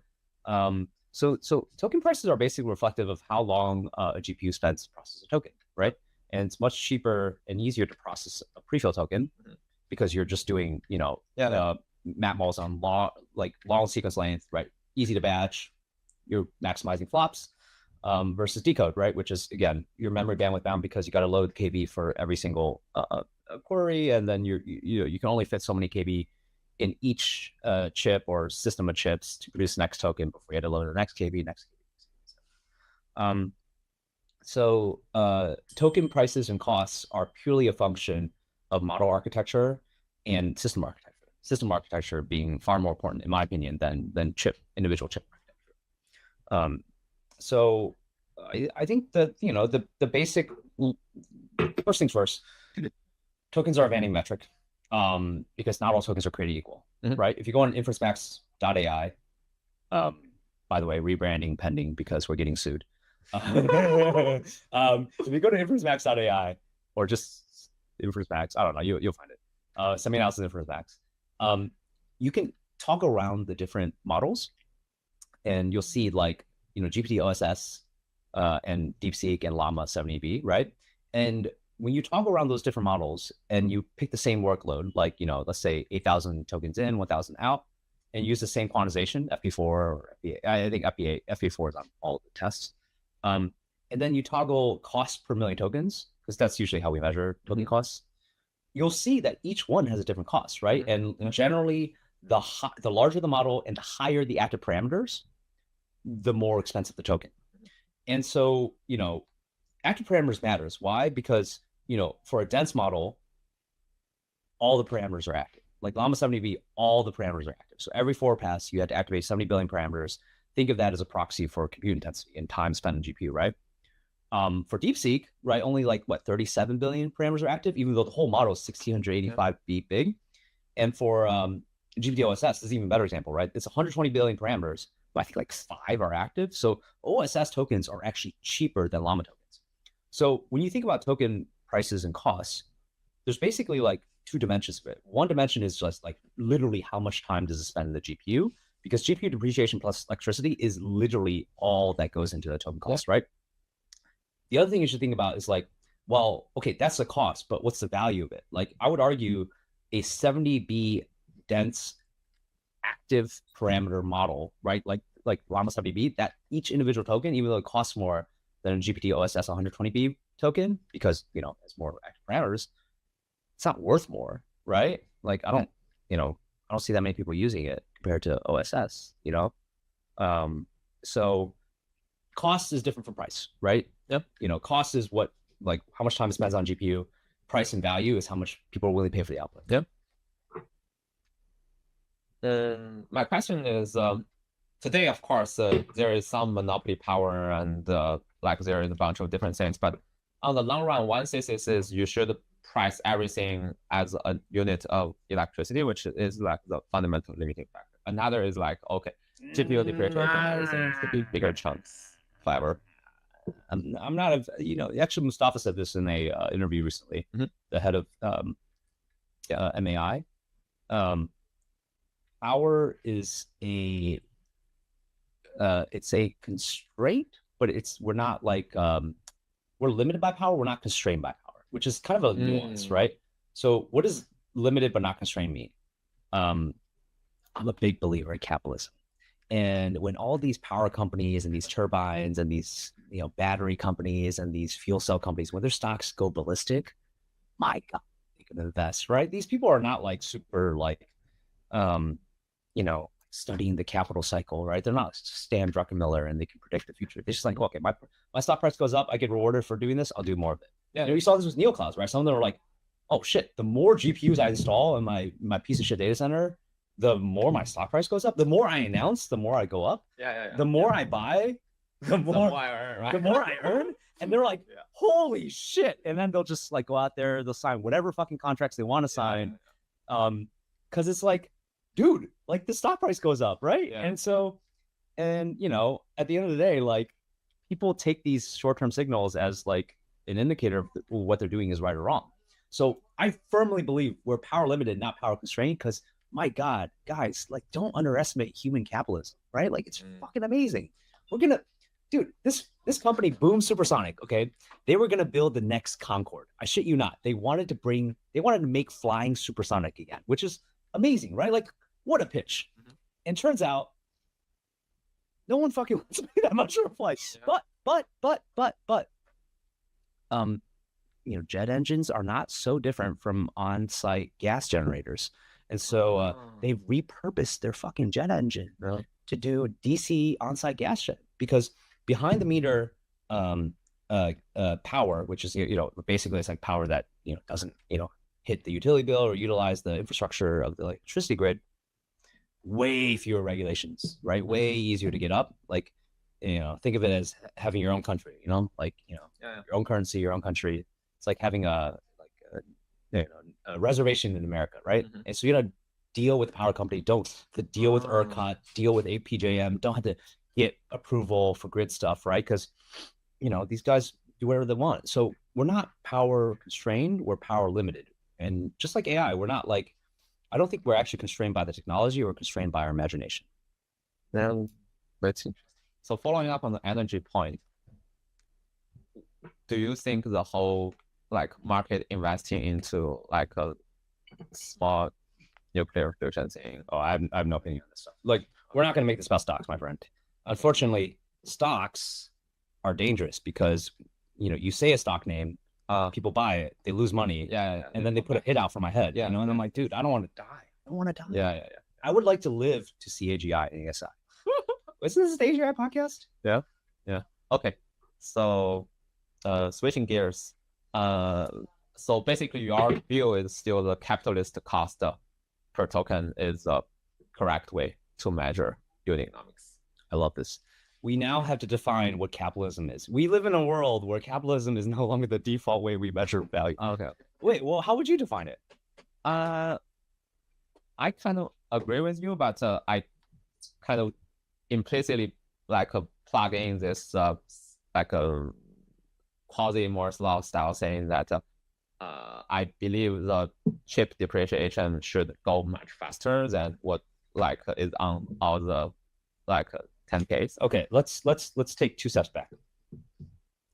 So token prices are basically reflective of how long a GPU spends to process a token, right? And it's much cheaper and easier to process a prefill token because you're just doing, map models on long sequence length, right? Easy to batch. You're maximizing flops versus decode, right? Which is, again, your memory bandwidth bound because you got to load KB for every single query, and then you can only fit so many KB in each chip or system of chips to produce the next token before you had to load the next KB. So token prices and costs are purely a function of model architecture and system architecture. System architecture being far more important, in my opinion, than individual chip architecture. So I think that the basic first things first, tokens are a vanity metric because not all tokens are created equal, right? If you go on inferencemax.ai, by the way, rebranding pending because we're getting sued. If you go to inferencemax.ai or just inferencemax, I don't know, you'll find it. SemiAnalysis inferencemax. You can toggle around the different models, and you'll see GPT OSS and DeepSeek and Llama 70B, right? And when you toggle around those different models and you pick the same workload, let's say 8,000 tokens in, 1,000 out, and use the same quantization, FP4 or FP8, I think FP4 is on all of the tests. And then you toggle cost per million tokens, because that's usually how we measure token costs. You'll see that each one has a different cost, right? And generally, the larger the model and the higher the active parameters, the more expensive the token. And so, active parameters matters. Why? Because, for a dense model, all the parameters are active. Like Llama 70B, all the parameters are active. So every 4 pass, you have to activate 70 billion parameters. Think of that as a proxy for compute intensity and time spent on GPU, right? For DeepSeek, right, only 37 billion parameters are active, even though the whole model is 1685 B big. And for GPT OSS, this is an even better example, right? It's 120 billion parameters, but I think 5 are active. So OSS tokens are actually cheaper than Llama tokens. So when you think about token prices and costs, there's basically 2 dimensions of it. One dimension is just literally how much time does it spend in the GPU, because GPU depreciation plus electricity is literally all that goes into the token cost, right? The other thing you should think about is well, okay, that's the cost, but what's the value of it? I would argue a 70B dense active parameter model, right? Like Llama 70B, that each individual token, even though it costs more than a GPT OSS 120B token, because, it's more active parameters, it's not worth more, right? I don't see that many people using it compared to OSS, So cost is different from price, right? Yep. Cost is what, how much time it spends on GPU. Price and value is how much people are willing to pay for the output. Yep. My question is, today, of course, there is some monopoly power and there is a bunch of different things, but on the long run, one thesis is you should price everything as a unit of electricity, which is the fundamental limiting factor. Another is okay, GPU depreciation should be bigger chunks, fiber. I'm not actually Mustafa said this in a interview recently, the head of MAI. Power is it's a constraint but we're not like we're limited by power, we're not constrained by power, which is kind of a nuance, right? So what does limited but not constrained mean? I'm a big believer in capitalism. And when all these power companies and these turbines and these, battery companies and these fuel cell companies, when their stocks go ballistic, my God, they can invest, right? These people are not like super like, studying the capital cycle, right? They're not Stan Druckenmiller and they can predict the future. They're just like, okay, my stock price goes up, I get rewarded for doing this, I'll do more of it. Yeah, you saw this with neoclouds, right? Some of them were like, oh shit, the more GPUs I install in my piece of shit data center, the more my stock price goes up. The more I announce, the more I go up. The more I buy, the more I earn, right? The more I earn. And they're like, holy shit. And then they'll just like go out there, they'll sign whatever fucking contracts they want to sign. Because it's like, dude, like the stock price goes up, right? And so, at the end of the day, like people take these short-term signals as like an indicator of what they're doing is right or wrong. So I firmly believe we're power limited, not power constrained, because my God, guys, like don't underestimate human capitalism, right? Like it's fucking amazing. Dude, this company, Boom Supersonic, okay, they were gonna build the next Concorde. I shit you not. They wanted to make flying supersonic again, which is amazing, right? Like what a pitch. And turns out no one fucking wants to pay that much for a flight. But jet engines are not so different from on-site gas generators. And so they've repurposed their fucking jet engine to do a DC on-site gas jet, because behind the meter power, which is, basically it's like power that, doesn't, hit the utility bill or utilize the infrastructure of the electricity grid, way fewer regulations, right? Way easier to get up. Like, think of it as having your own country, your own currency, your own country. It's like having a reservation in America, right? And so you got to deal with the power company, don't deal with ERCOT, deal with APJM, don't have to get approval for grid stuff, right? Because these guys do whatever they want. So we're not power constrained, we're power limited. And just like AI, we're not like, I don't think we're actually constrained by the technology, or constrained by our imagination. Then that's interesting. So following up on the energy point, do you think the whole market investing into a small nuclear fusion thing? Oh, I have no opinion on this stuff. Like, we're not going to make this about stocks, my friend. Unfortunately, stocks are dangerous because, you say a stock name, people buy it, they lose money, and then they put a hit out for my head, and I'm like, dude, I don't want to die. Yeah. I would like to live to see AGI and ASI. Isn't this the AGI podcast? Yeah. Okay. So, switching gears. So basically, your view is still the capitalist cost per token is the correct way to measure unit economics. I love this. We now have to define what capitalism is. We live in a world where capitalism is no longer the default way we measure value. Okay. Wait, well, how would you define it? I kind of agree with you, but I kind of implicitly plug in this a quasi Moore's law style saying that I believe the chip depreciation should go much faster than what is on all the 10Ks. Okay, let's take 2 steps back.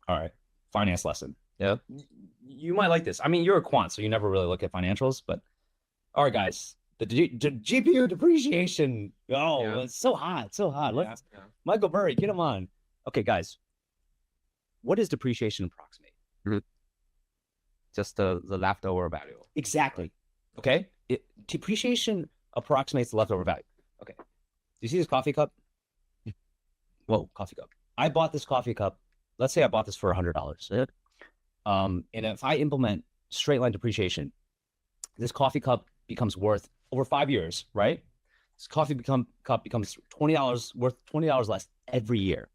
All right, finance lesson. Yeah, you might like this. I mean, you're a quant, so you never really look at financials. But all right, guys, the GPU depreciation. Oh, it's so hot, so hot. Let's Michael Burry, get him on. Okay, guys, what does depreciation approximate? Just the leftover value. Exactly. Okay, depreciation approximates the leftover value. Okay, do you see this coffee cup? Whoa, coffee cup. I bought this coffee cup. Let's say I bought this for $100. And if I implement straight line depreciation, this coffee cup becomes worth over 5 years, right? This coffee cup becomes $20 worth $20 less every year.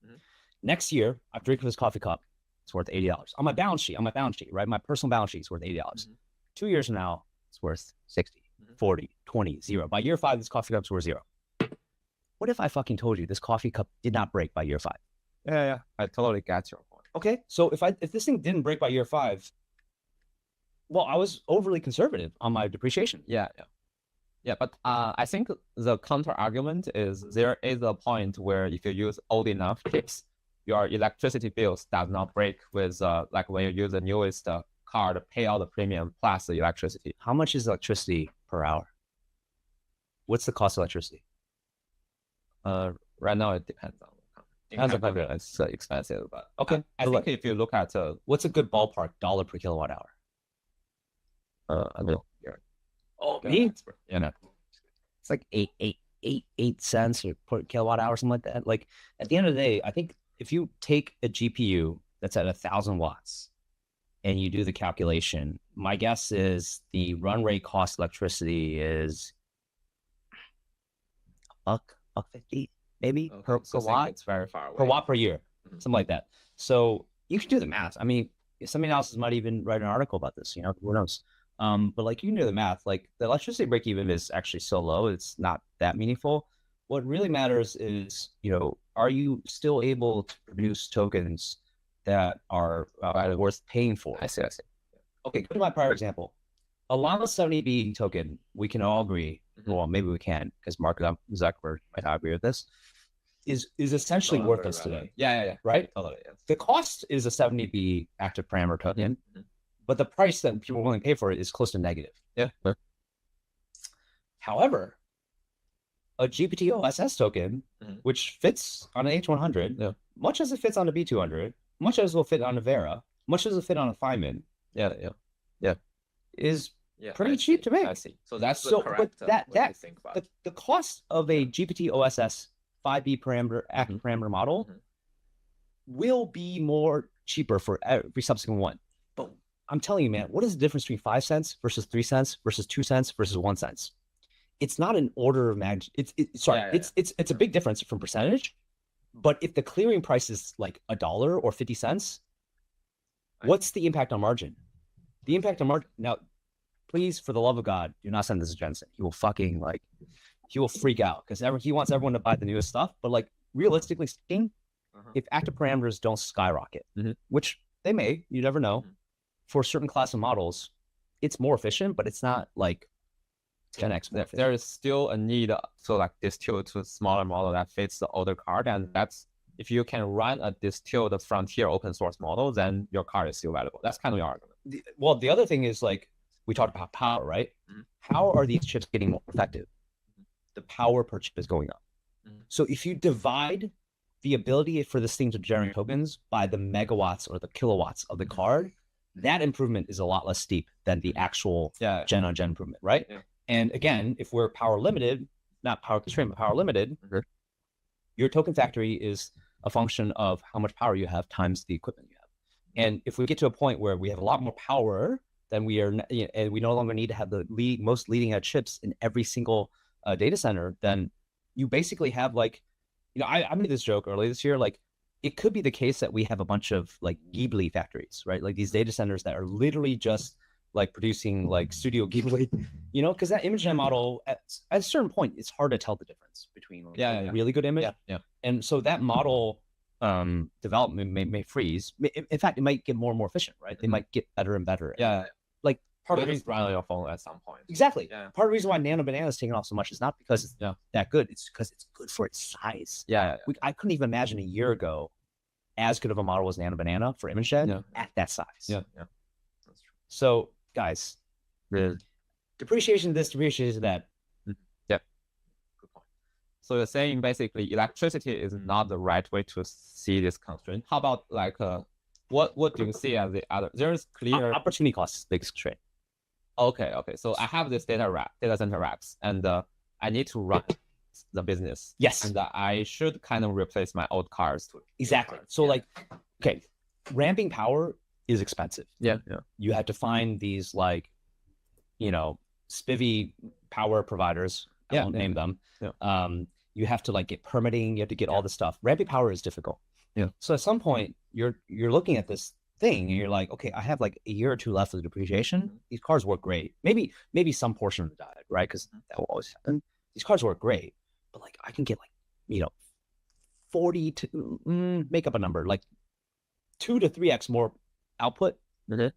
Next year, after drinking this coffee cup, it's worth $80 on my balance sheet, right? My personal balance sheet is worth $80. 2 years from now, it's worth 60, 40, 20, 0. By year 5, this coffee cup's worth 0. What if I fucking told you this coffee cup did not break by year 5? Yeah. I totally get your point. Okay, so if this thing didn't break by year 5, well, I was overly conservative on my depreciation. Yeah, but I think the counter argument is there is a point where if you use old enough chips, your electricity bills does not break with like when you use the newest car to pay all the premium plus the electricity. How much is electricity per hour? What's the cost of electricity? Right now it depends on the company. Depends on country, it's expensive, but Okay. I think if you look at What's a good ballpark dollar per kilowatt hour? I don't know. Oh, Yeah, me? expert. Yeah, no. It's like 8 cents per kilowatt hour, something like that. Like at the end of the day, I think if you take a GPU that's at 1,000 watts and you do the calculation, my guess is the run rate cost electricity is $1.50 maybe per watt. It's very far away. Per watt per year, Mhm. something like that. So you can do the math. I mean, SemiAnalysis might even write an article about this, you know, who knows? But like you can do the math, like the electricity break even is actually so low, it's not that meaningful. What really matters is, you know, are you still able to produce tokens that are worth paying for? I see. Okay, go to my prior example. A Llama 70B token, we can all agree, well, maybe we can, because Mark Zuckerberg might not agree with this, is essentially worthless today. Yeah. Right? Totally. Yes. The cost is a 70B active parameter token, but the price that people are willing to pay for it is close to negative. Yeah. However, a GPT OSS token, which fits on an H100, much as it fits on a B200, much as it will fit on a Vera, much as it will fit on a Feynman, is pretty cheap to make. I see. So that's So, correct. but that what you think about. the cost of a GPT OSS 5B parameter active parameter model will be more cheaper for every subsequent one. But I'm telling you, man, what is the difference between 5 cents versus 3 cents versus 2 cents versus 1 cent? It's not an order of magnitude. It's a big difference from percentage. But if the clearing price is like $1 or 50 cents, what's the impact on margin? The impact on margin. Now, please, for the love of God, do not send this to Jensen. He will he will freak out because he wants everyone to buy the newest stuff. But like realistically speaking, if active parameters don't skyrocket, which they may, you never know, for a certain class of models, it's more efficient, but it's not like 10x. There is still a need to like distill to a smaller model that fits the older card, and that's if you can run a distilled frontier open source model, then your card is still valuable. That's kind of the argument. Well, the other thing is like we talked about power, right? How are these chips getting more effective? The power per chip is going up. So if you divide the ability for this thing to generate tokens by the megawatts or the kilowatts of the card, that improvement is a lot less steep than the actual gen on gen improvement, right? And again, if we're power limited, not power constrained, but power limited, your token factory is a function of how much power you have times the equipment you have. And if we get to a point where we have a lot more power than we are, and we no longer need to have the most leading edge chips in every single data center, then you basically have like, I made this joke earlier this year, like it could be the case that we have a bunch of like Ghibli factories, right? Like these data centers that are literally just like producing like Studio Ghibli, because that image gen model at a certain point, it's hard to tell the difference between really good image. And so that model development may freeze. In fact, it might get more and more efficient, right? They might get better and better. Like part of the reason run on your phone at some point. Exactly. Part of the reason why Nano Banana is taking off so much is not because it's that good. It's because it's good for its size. I couldn't even imagine a year ago as good of a model as Nano Banana for image gen at that size. That's true. So guys, depreciation this, depreciation that. Good point. So you're saying basically electricity is not the right way to see this constraint. How about like what do you see as the other? There's clear opportunity cost is the biggest constraint. Okay. So I have this data center racks, and I need to run the business. Yes. And I should kind of replace my old cars too. Exactly. So like, okay, ramping power is expensive. You have to find these like, spivvy power providers. I won't name them. You have to like get permitting. You have to get all this stuff. Ramping power is difficult. So at some point you're looking at this thing and you're like, okay, I have like a year or two left of the depreciation. These cars work great. Maybe some portion of it died, right? Because that will always happen. These cars work great, but like I can get like 40 to make up a number, like 2 to 3x more output with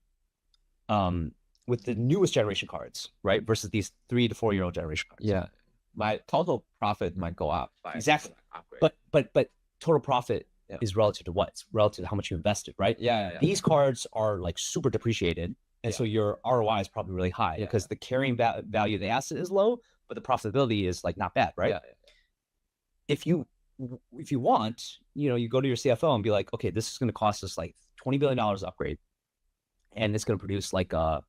the newest generation cards, right? Versus these 3 to 4 year old generation cards. My total profit might go up by exactly. upgrade. But total profit is relative to what? It's relative to how much you invested, right? These cards are like super depreciated. And so your ROI is probably really high because the carrying value of the asset is low, but the profitability is like not bad, right? If you want, you go to your CFO and be like, okay, this is going to cost us like $20 billion upgrade, and it's going to produce like a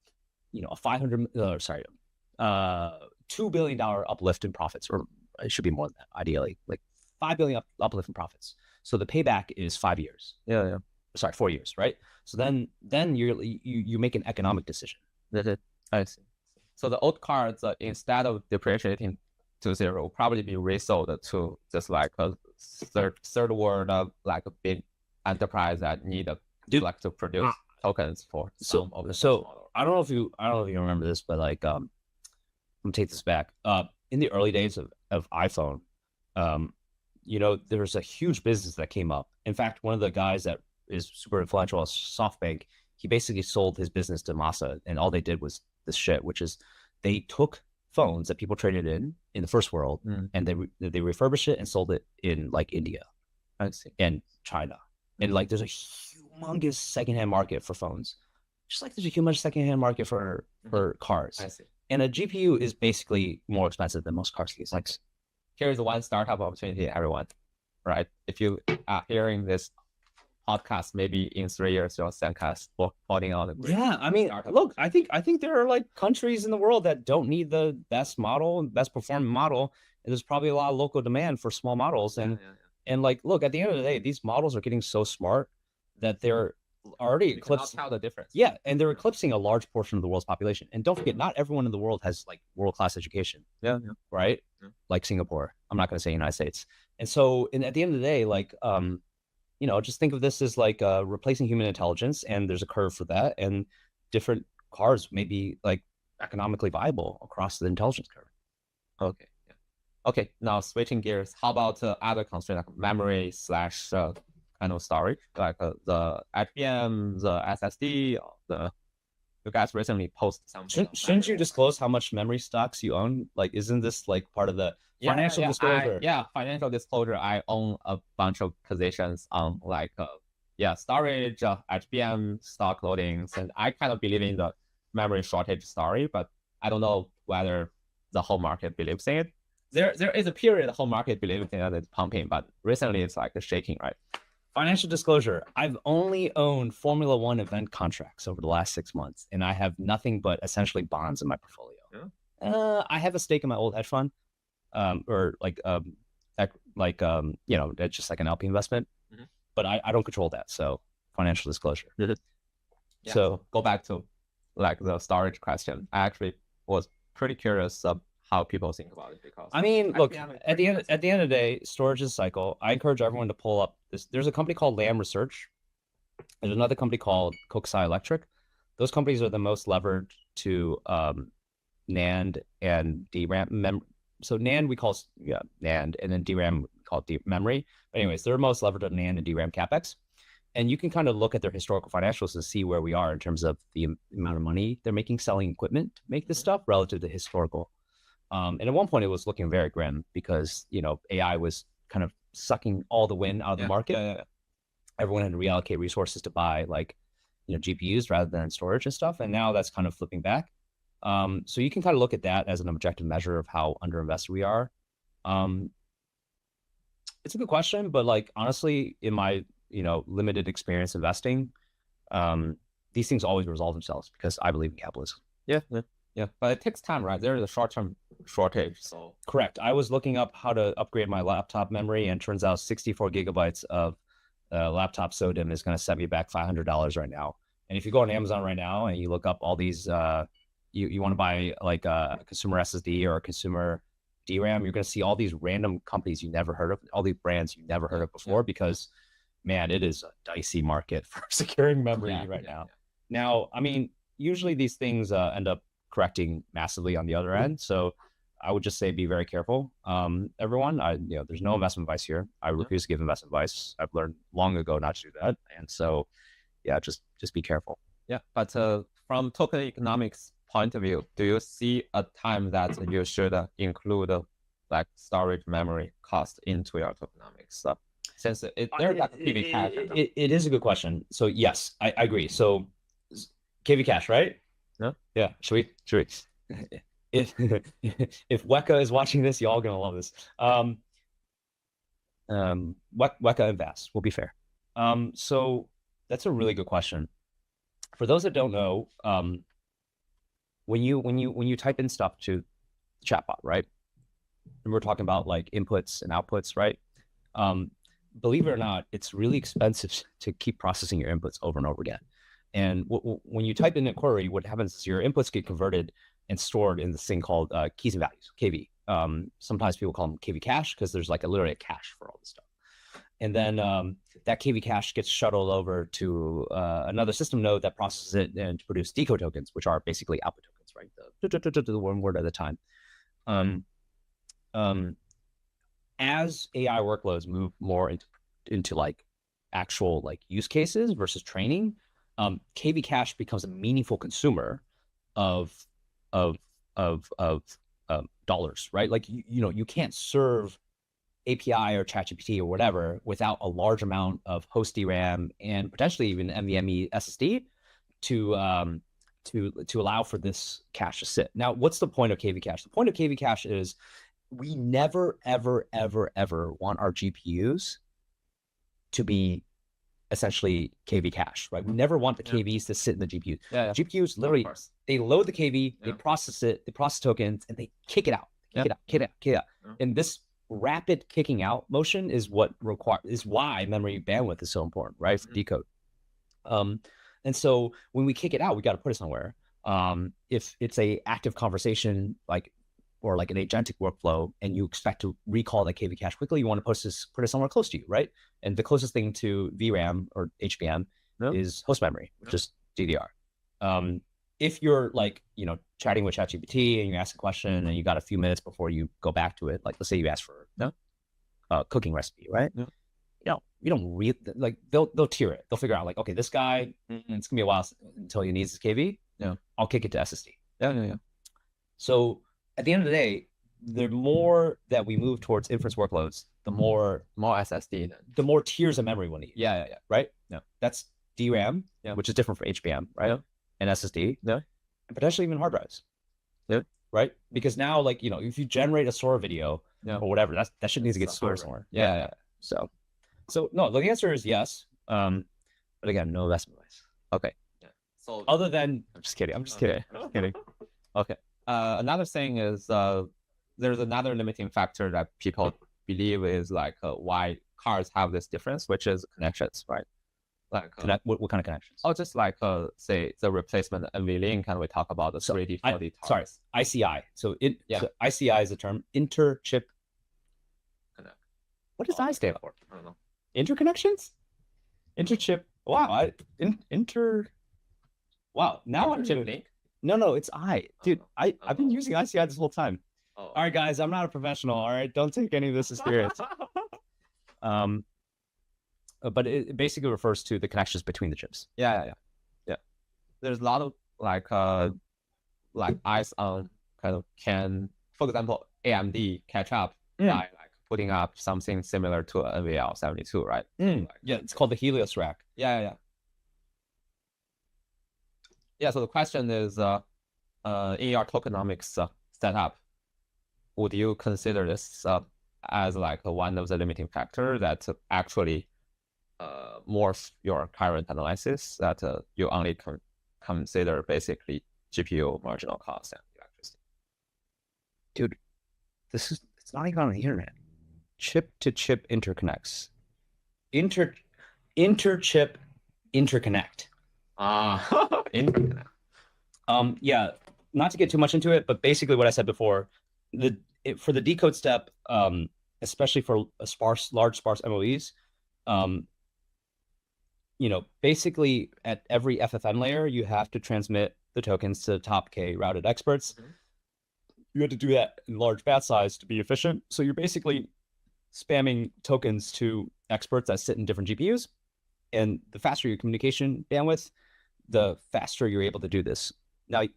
$2 billion uplift in profits, or it should be more than that, ideally, like $5 billion uplift in profits. So the payback is 5 years. 4 years, right? So then you make an economic decision. I see. So the old cards, instead of depreciating to zero, will probably be resold to just like a third world, like a big enterprise that need to produce tokens for some of the model. I don't know if you remember this, but like I'm gonna take this back. In the early days of iPhone, there's a huge business that came up. In fact, one of the guys that is super influential at SoftBank, he basically sold his business to Masa, and all they did was this shit, which is they took phones that people traded in the first world, and they refurbished it and sold it in like India and China. And like there's a humongous secondhand market for phones, just like there's a humongous secondhand market for cars. I see. And a GPU is basically more expensive than most cars these days. Here's one startup opportunity, everyone, right? If you are hearing this podcast, maybe in 3 years, you'll thank us for putting out a great startup. Look, I think there are like countries in the world that don't need the best model, best performing model. And there's probably a lot of local demand for small models. And like, look, at the end of the day, these models are getting so smart that they're already eclipsing. Tell the difference. Yeah, and they're eclipsing a large portion of the world's population. And don't forget, not everyone in the world has like world-class education. Right? Like Singapore. I'm not going to say United States. And so, at the end of the day, like, just think of this as like replacing human intelligence, and there's a curve for that, and different cars may be like economically viable across the intelligence curve. Okay. Now switching gears, how about other constraints like memory / kind of storage, like the HBM, the SSD, you guys recently posted something. Shouldn't you disclose how much memory stocks you own? Like, isn't this like part of the financial disclosure? Financial disclosure. I own a bunch of positions on like storage, HBM, stock loadings, and I kind of believe in the memory shortage story, but I don't know whether the whole market believes in it. There is a period the whole market believes in it, it's pumping, but recently it's like shaking, right? Financial disclosure, I've only owned Formula One event contracts over the last 6 months, and I have nothing but essentially bonds in my portfolio. I have a stake in my old hedge fund, that's just like an LP investment, but I don't control that. So financial disclosure. So go back to like the storage question. I actually was pretty curious of how people think about it, because look, at the end of the day, storage is a cycle. I encourage everyone to pull up this. There's a company called Lam Research. There's another company called Kokusai Electric. Those companies are the most levered to NAND and DRAM. So NAND we call NAND, and then DRAM we call memory. But anyways, they're most levered to NAND and DRAM capex. And you can kind of look at their historical financials to see where we are in terms of the amount of money they're making selling equipment to make this stuff relative to historical. And at one point it was looking very grim because, AI was kind of sucking all the wind out of the market. Everyone had to reallocate resources to buy like, GPUs rather than storage and stuff. And now that's kind of flipping back. So you can kind of look at that as an objective measure of how underinvested we are. It's a good question, but like, honestly, in my, limited experience investing, these things always resolve themselves because I believe in capitalism. Yeah, but it takes time, right? There is a short-term shortage, so. Correct. I was looking up how to upgrade my laptop memory, and turns out 64 gigabytes of laptop SODIMM is going to set me back $500 right now. And if you go on Amazon right now and you look up all these, you want to buy like a consumer SSD or a consumer DRAM, you're going to see all these random companies you never heard of, all these brands you never heard of before, because, man, it is a dicey market for securing memory right now. Now, usually these things end up correcting massively on the other end. So I would just say be very careful. Everyone, there's no investment advice here. I refuse to give investment advice. I've learned long ago not to do that. And so, just be careful. Yeah, but from tokenomics point of view, do you see a time that you should include like storage memory cost into your tokenomics since there's like KV cache. It is a good question. So yes, I agree. So KV cache, right? No? Yeah. Should we? If Weka is watching this, y'all gonna love this. Weka and Vast, we'll be fair. So that's a really good question. For those that don't know, when you type in stuff to chatbot, right? And we're talking about like inputs and outputs, right? Believe it or not, it's really expensive to keep processing your inputs over and over again. And when you type in a query, what happens is your inputs get converted and stored in this thing called keys and values, KV. Sometimes people call them KV cache because there's like literally a cache for all this stuff. And then that KV cache gets shuttled over to another system node that processes it and to produce decode tokens, which are basically output tokens, right? The one word at a time. As AI workloads move more into like actual like use cases versus training, KV cache becomes a meaningful consumer of dollars, right? Like you can't serve API or ChatGPT or whatever without a large amount of host DRAM and potentially even NVMe SSD to allow for this cache to sit. Now, what's the point of KV cache? The point of KV cache is we never, ever, ever, ever want our GPUs to be essentially KV cache, right? We never want the KVs to sit in the GPUs. GPUs literally, they load the KV, they process it, they process tokens, and they kick it out, kick it out. And this rapid kicking out motion is why memory bandwidth is so important, right? For decode. And so when we kick it out, we got to put it somewhere. If it's a active conversation, or like an agentic workflow, and you expect to recall that KV cache quickly, you want to put it somewhere close to you, right? And the closest thing to VRAM or HBM is host memory, which is DDR. If you're chatting with ChatGPT and you ask a question and you got a few minutes before you go back to it, like let's say you ask for a cooking recipe, right? You don't really they'll tier it. They'll figure out okay, this guy, it's gonna be a while until he needs his KV. I'll kick it to SSD. So at the end of the day, the more that we move towards inference workloads, the more SSD, the more tiers of memory we'll need. Right? That's DRAM, which is different for HBM, right? And SSD, and potentially even hard drives. Right? Because now, if you generate a Sora video or whatever, that shit needs to get stored somewhere. So no, the answer is yes. But again, no investment advice. Okay. So other than I'm just kidding. Okay. Another thing is there's another limiting factor that people believe is why cars have this difference, which is connections, right? What kind of connections? Oh, just say the replacement NVLink, and we talk about the 3D, 4D. Sorry, ICI. So ICI is a term, inter-chip connect. What does I stand for? I don't know. Interconnections? Interchip. Wow. Wow. Now I'm link. No, it's dude. I've been using ICI this whole time. Oh. All right, guys, I'm not a professional. All right, don't take any of this as serious. But it basically refers to the connections between the chips. Yeah. There's a lot of eyes on for example, AMD catch up by putting up something similar to NVL 72, right? It's called the Helios rack. Yeah. So the question is, in your tokenomics setup, would you consider this as one of the limiting factor that actually morphs your current analysis, that you only consider basically GPU marginal cost and electricity? Dude, it's not even on the internet. Chip-to-chip interconnects. Inter-chip interconnect. Interconnect. Not to get too much into it, but basically what I said before, for the decode step, especially for large sparse MOEs, basically at every FFN layer, you have to transmit the tokens to top K routed experts. You have to do that in large batch size to be efficient. So you're basically spamming tokens to experts that sit in different GPUs. And the faster your communication bandwidth, the faster you're able to do this. Now, a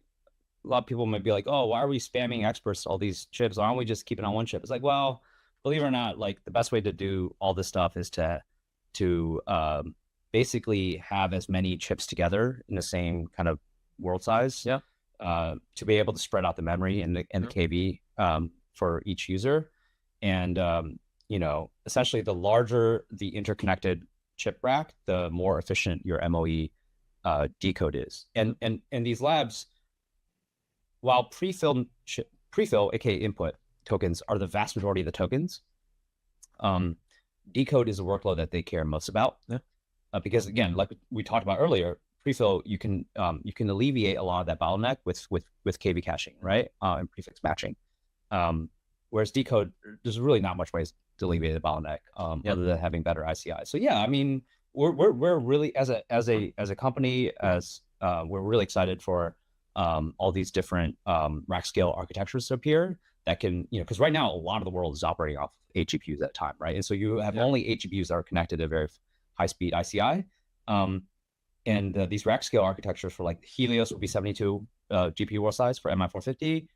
lot of people might be like, oh, why are we spamming experts to all these chips? Why don't we just keep it on one chip? It's well, believe it or not, like the best way to do all this stuff is to basically have as many chips together in the same kind of world size. Yeah. To be able to spread out the memory and the KB for each user. And essentially the larger the interconnected chip rack, the more efficient your MOE decode is. And these labs, while prefill, aka input tokens, are the vast majority of the tokens, decode is a workload that they care most about. Yeah. Because again, like we talked about earlier, prefill, you can alleviate a lot of that bottleneck with KB caching, right? And prefix matching. Whereas decode, there's really not much ways to alleviate the bottleneck other than having better ICI. So yeah, I mean, we're really as a company, we're really excited for all these different rack scale architectures to appear that can, because right now a lot of the world is operating off 8 GPUs at a time, right? And so you have only 8 GPUs that are connected to very high speed ICI. And these rack scale architectures for like Helios will be 72 GPU world size for MI450.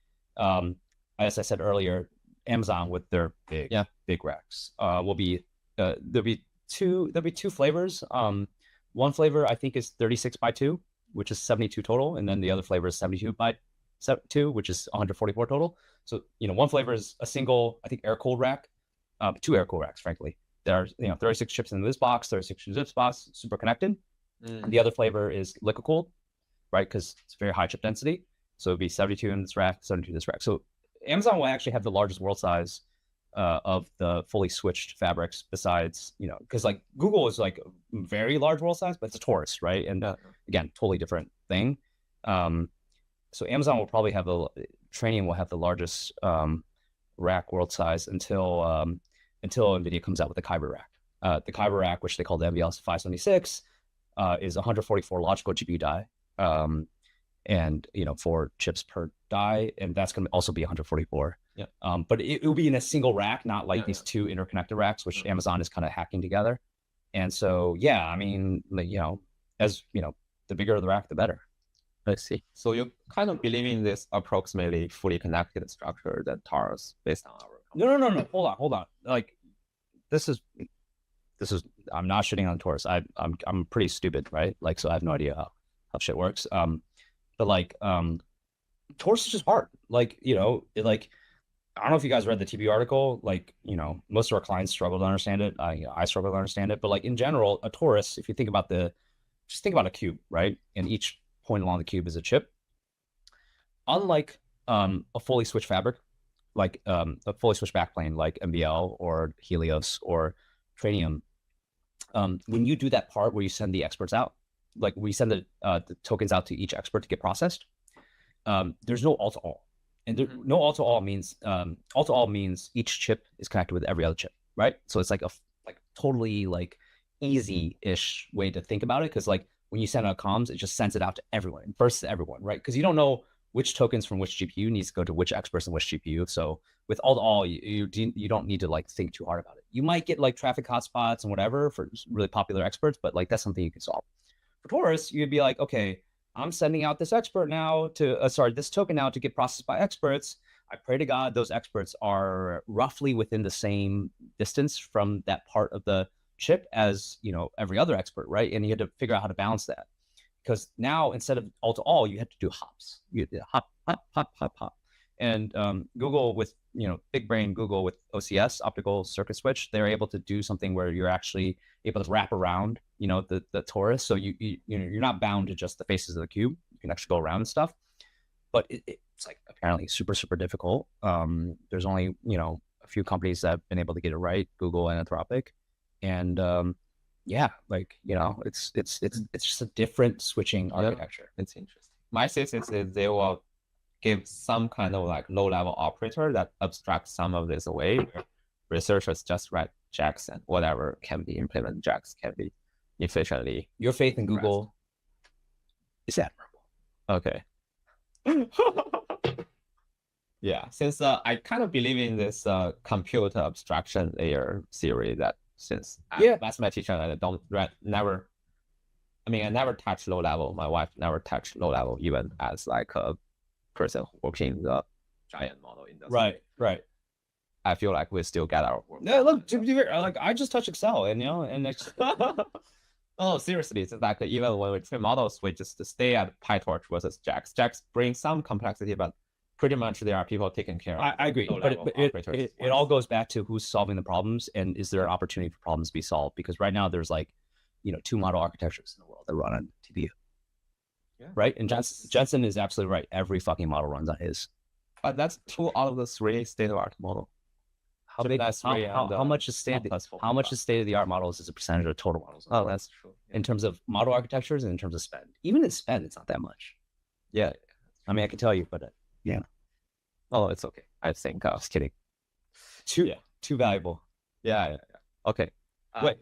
As I said earlier, Amazon with their big racks will be there'll be two flavors. One flavor I think is 36 by 2, which is 72 total, and then the other flavor is 72 by 2, which is 144 total. So one flavor is a single, I think, air cooled rack, 2 air cooled racks, frankly. There are 36 chips in this box, 36 in this box, super connected. And the other flavor is liquid cooled, right? Because it's very high chip density. So it'd be 72 in this rack, 72 in this rack. So Amazon will actually have the largest world size of the fully switched fabrics besides, because like Google is like a very large world size, but it's a torus, right? And again, totally different thing. So Amazon will probably have Trainium will have the largest rack world size until NVIDIA comes out with the Kyber rack. The Kyber rack, which they call the MVL 576, is 144 logical GPU die. And 4 chips per die, and that's going to also be 144. Yeah. But it will be in a single rack, not like these 2 interconnected racks, which Amazon is kind of hacking together. And so, yeah, I mean, as the bigger the rack, the better. I see. So you kind of believe in this approximately fully connected structure that Taurus based on our. No. Hold on. Like, this is. I'm not shitting on Taurus. I'm pretty stupid, right? Like, so I have no idea how shit works. But like, Taurus is just hard. Like, I don't know if you guys read the TB article. Like, most of our clients struggle to understand it. I struggle to understand it. But like in general, a Taurus, if you think about just think about a cube, right? And each point along the cube is a chip. Unlike a fully switched fabric, like a fully switched backplane, like MBL or Helios or Trainium, when you do that part where you send the experts out, like we send the tokens out to each expert to get processed, there's no all-to-all. And no all-to-all means all-to-all means each chip is connected with every other chip, right? So it's like a totally like easy-ish way to think about it, because like when you send out comms, it just sends it out to everyone, it bursts to everyone, right? Because you don't know which tokens from which GPU needs to go to which experts and which GPU. So with all-to-all, you don't need to like think too hard about it. You might get like traffic hotspots and whatever for really popular experts, but like that's something you can solve. For Taurus, you'd be like, okay, I'm sending out this expert now this token now to get processed by experts. I pray to God those experts are roughly within the same distance from that part of the chip as every other expert, right? And you had to figure out how to balance that, because now instead of all to all, you had to do hops. You had to hop. And Google with big brain Google with OCS, optical circuit switch, they're able to do something where you're actually able to wrap around the torus, so you're not bound to just the faces of the cube. You can actually go around and stuff, but it's like apparently super difficult. There's only a few companies that have been able to get it right, Google and Anthropic, and it's just a different switching architecture. It's interesting. My thesis is they will give some kind of like low-level operator that abstracts some of this away, where researchers just write jacks and whatever can be implemented jacks can be efficiently. Your faith in Google is admirable. Okay. Yeah, since I kind of believe in this computer abstraction layer theory, that since I'm a mathematician, I never touched low level. My wife never touched low level, even as like a person working in the giant model industry. Right. I feel like we still get our work. No, look, to be fair, like I just touch Excel, and Oh, seriously, it's like even when we train models, we just stay at PyTorch versus JAX. JAX brings some complexity, but pretty much there are people taking care of. I agree, but it all goes back to who's solving the problems, and is there an opportunity for problems to be solved? Because right now there's like, 2 model architectures in the world that run on TPU. Yeah. Right, and Jensen is absolutely right. Every fucking model runs on his. But that's 2 out of the 3 state-of-the-art model. How much is state of the art models as a percentage of total models? Oh, that's true. In terms of model architectures and in terms of spend, even in spend, it's not that much. Yeah. I mean, I can tell you, but yeah. Oh, it's okay. I think I was kidding. Too valuable. Yeah. Okay. Wait,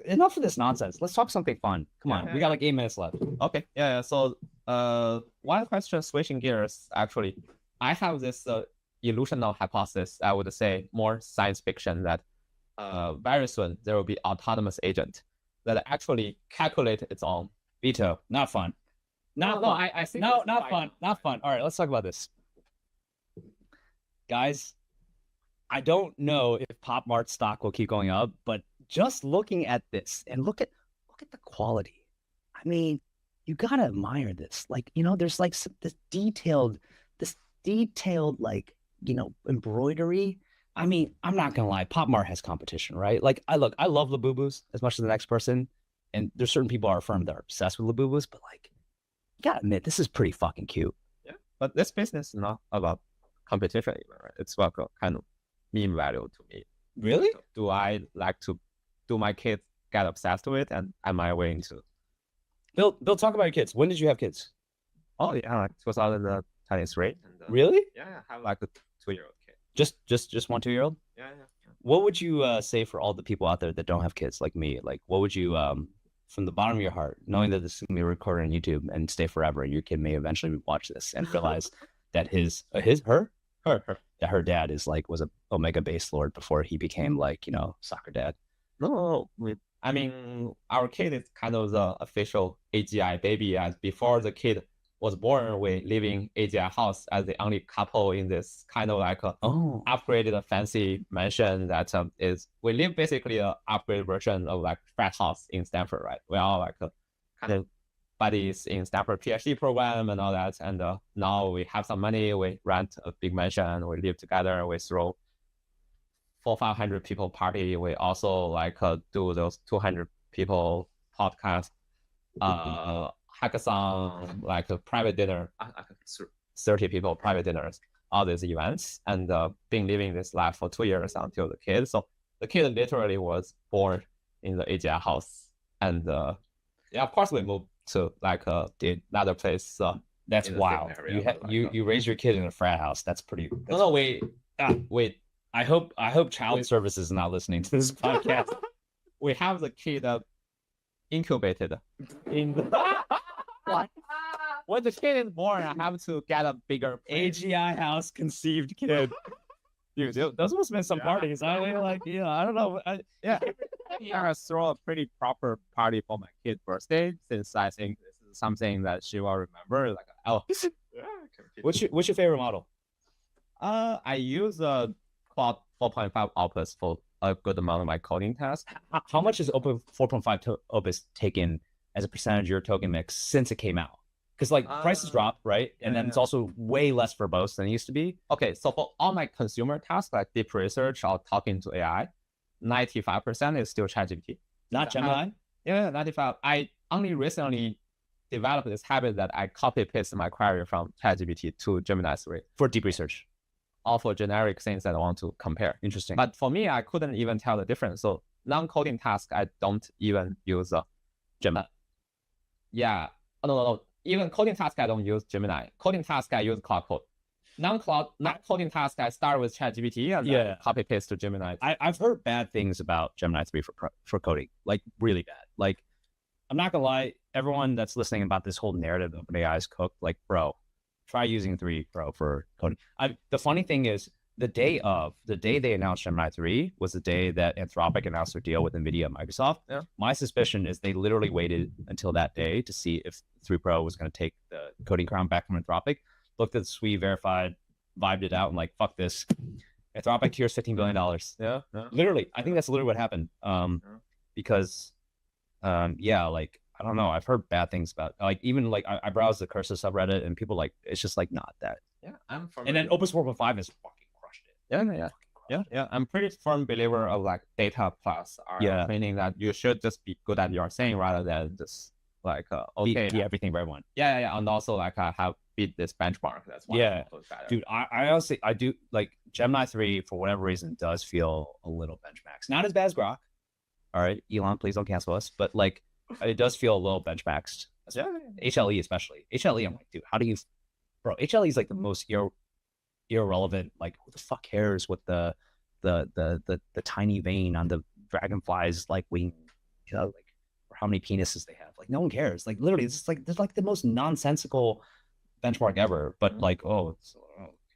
enough of this nonsense. Let's talk something fun. Come on, we got like 8 minutes left. Okay. Yeah. So, one question, switching gears. Actually, I have this illusional hypothesis. I would say more science fiction that very soon there will be autonomous agent that actually calculate its own. Veto. Not fun. I think not fun. All right, let's talk about this, guys. I don't know if Pop Mart stock will keep going up, but just looking at this and look at the quality. I mean, you gotta admire this. Like, there's like this detailed like, embroidery. I mean, I'm not gonna lie, Pop Mart has competition, right? Like, I love Labubus as much as the next person, and there's certain people at our firm that are obsessed with Labubus, but like, you gotta admit, this is pretty fucking cute. Yeah, but this business is not about competition even, right? It's about kind of meme value to me. Really? Do I like to? Do my kids get obsessed with it, and am I willing to? Bill, talk about your kids. When did you have kids? Oh yeah, like 2023. And, really? Yeah, I have like a 2-year-old kid. Just 1 2-year-old? Yeah. What would you say for all the people out there that don't have kids like me? Like, what would you, from the bottom of your heart, knowing that this is gonna be recorded on YouTube and stay forever, and your kid may eventually watch this and realize that her dad was a Omega base lord before he became like, soccer dad. No, I mean, our kid is kind of the official AGI baby. As before the kid was born, we live in AGI house as the only couple in this kind of like upgraded fancy mansion that we live basically an upgraded version of like frat house in Stanford, right? We all like kind of buddies in Stanford PhD program and all that. And now we have some money, we rent a big mansion, we live together, we throw 400-500 people party. We also like do those 200 people podcast, hackathon, like a private dinner, 30 people private dinners, all these events, and been living this life for 2 years until the kid. So the kid literally was born in the AGI house, and of course we moved to like another place. That's wild. You raise your kid in a frat house. That's pretty. Wait. I hope child services is not listening to this podcast. We have the kid incubated in the what? When the kid is born, I have to get a bigger AGI house conceived kid. Dude, those must have been some parties. I don't know. I throw a pretty proper party for my kid's birthday, since I think this is something that she will remember. What's your favorite model? I use Cloud 4.5 Opus for a good amount of my coding tasks. How much has 4.5 Opus taken as a percentage of your token mix since it came out? Because prices drop, right? And then it's also way less verbose than it used to be. Okay, so for all my consumer tasks like deep research or talking to AI, 95% is still ChatGPT. Not Gemini? Yeah, 95. I only recently developed this habit that I copy paste my query from ChatGPT to Gemini 3 for deep research. All for generic things that I want to compare. Interesting. But for me, I couldn't even tell the difference. So non-coding task, I don't even use Gemini. No. Even coding task, I don't use Gemini. Coding task, I use Cloud Code. Non-coding task, I start with ChatGPT and then copy paste to Gemini. I've heard bad things about Gemini 3 for coding, like really bad. Like, I'm not gonna lie, everyone that's listening about this whole narrative of AI is cooked. Like, bro, try using 3 Pro for coding. The funny thing is, the day they announced Gemini 3 was the day that Anthropic announced their deal with Nvidia and Microsoft. Yeah. My suspicion is they literally waited until that day to see if 3 Pro was going to take the coding crown back from Anthropic. Looked at the suite, verified, vibed it out, and like, fuck this. Anthropic tiers $15 billion. Yeah. Literally, I think that's literally what happened. Because, yeah, like I don't know. I've heard bad things about like even like I browsed the Cursor subreddit and people like it's just like not that. Yeah, I'm from. And then Opus 4.5 has fucking crushed it. Yeah. I'm pretty firm believer of like data plus Yeah. training that you should just be good at your thing rather than just like okay. Be everything for everyone. Yeah. And also like have beat this benchmark. That's why Yeah. better. Dude, I honestly I do like Gemini 3 for whatever reason does feel a little benchmax. Not as bad as Grok. All right, Elon, please don't cancel us. But like it does feel a little benchmaxed. Yeah. HLE especially. HLE, I'm like, dude, how do you bro, HLE is like the most irrelevant, like who the fuck cares what the tiny vein on the dragonfly's like wing, you know, like or how many penises they have. Like no one cares. Like literally it's just like there's like the most nonsensical benchmark ever. But like,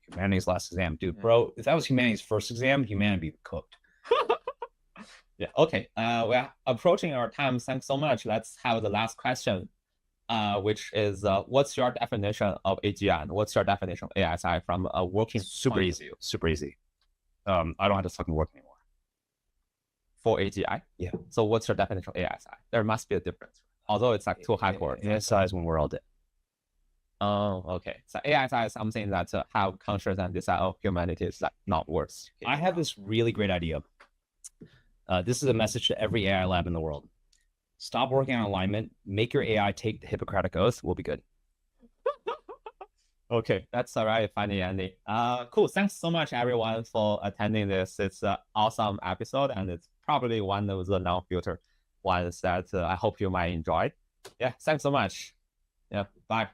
humanity's last exam. Dude, bro, if that was humanity's first exam, humanity would be cooked. Yeah. Okay. We're approaching our time. Thanks so much. Let's have the last question, which is, what's your definition of AGI and what's your definition of ASI from a working Super easy. Super easy. I don't have to fucking work anymore. For AGI? Yeah. So what's your definition of ASI? There must be a difference. Although it's like two high words. ASI is when we're all dead. Oh, okay. So ASI is something that have conscious and decide, oh, humanity is like not worse. Okay. I have this really great idea. This is a message to every AI lab in the world. Stop working on alignment. Make your AI take the Hippocratic Oath. We'll be good. Okay, that's very funny, Andy. Cool. Thanks so much, everyone, for attending this. It's an awesome episode, and it's probably one of the non-filter ones that I hope you might enjoy. Yeah, thanks so much. Yeah, bye.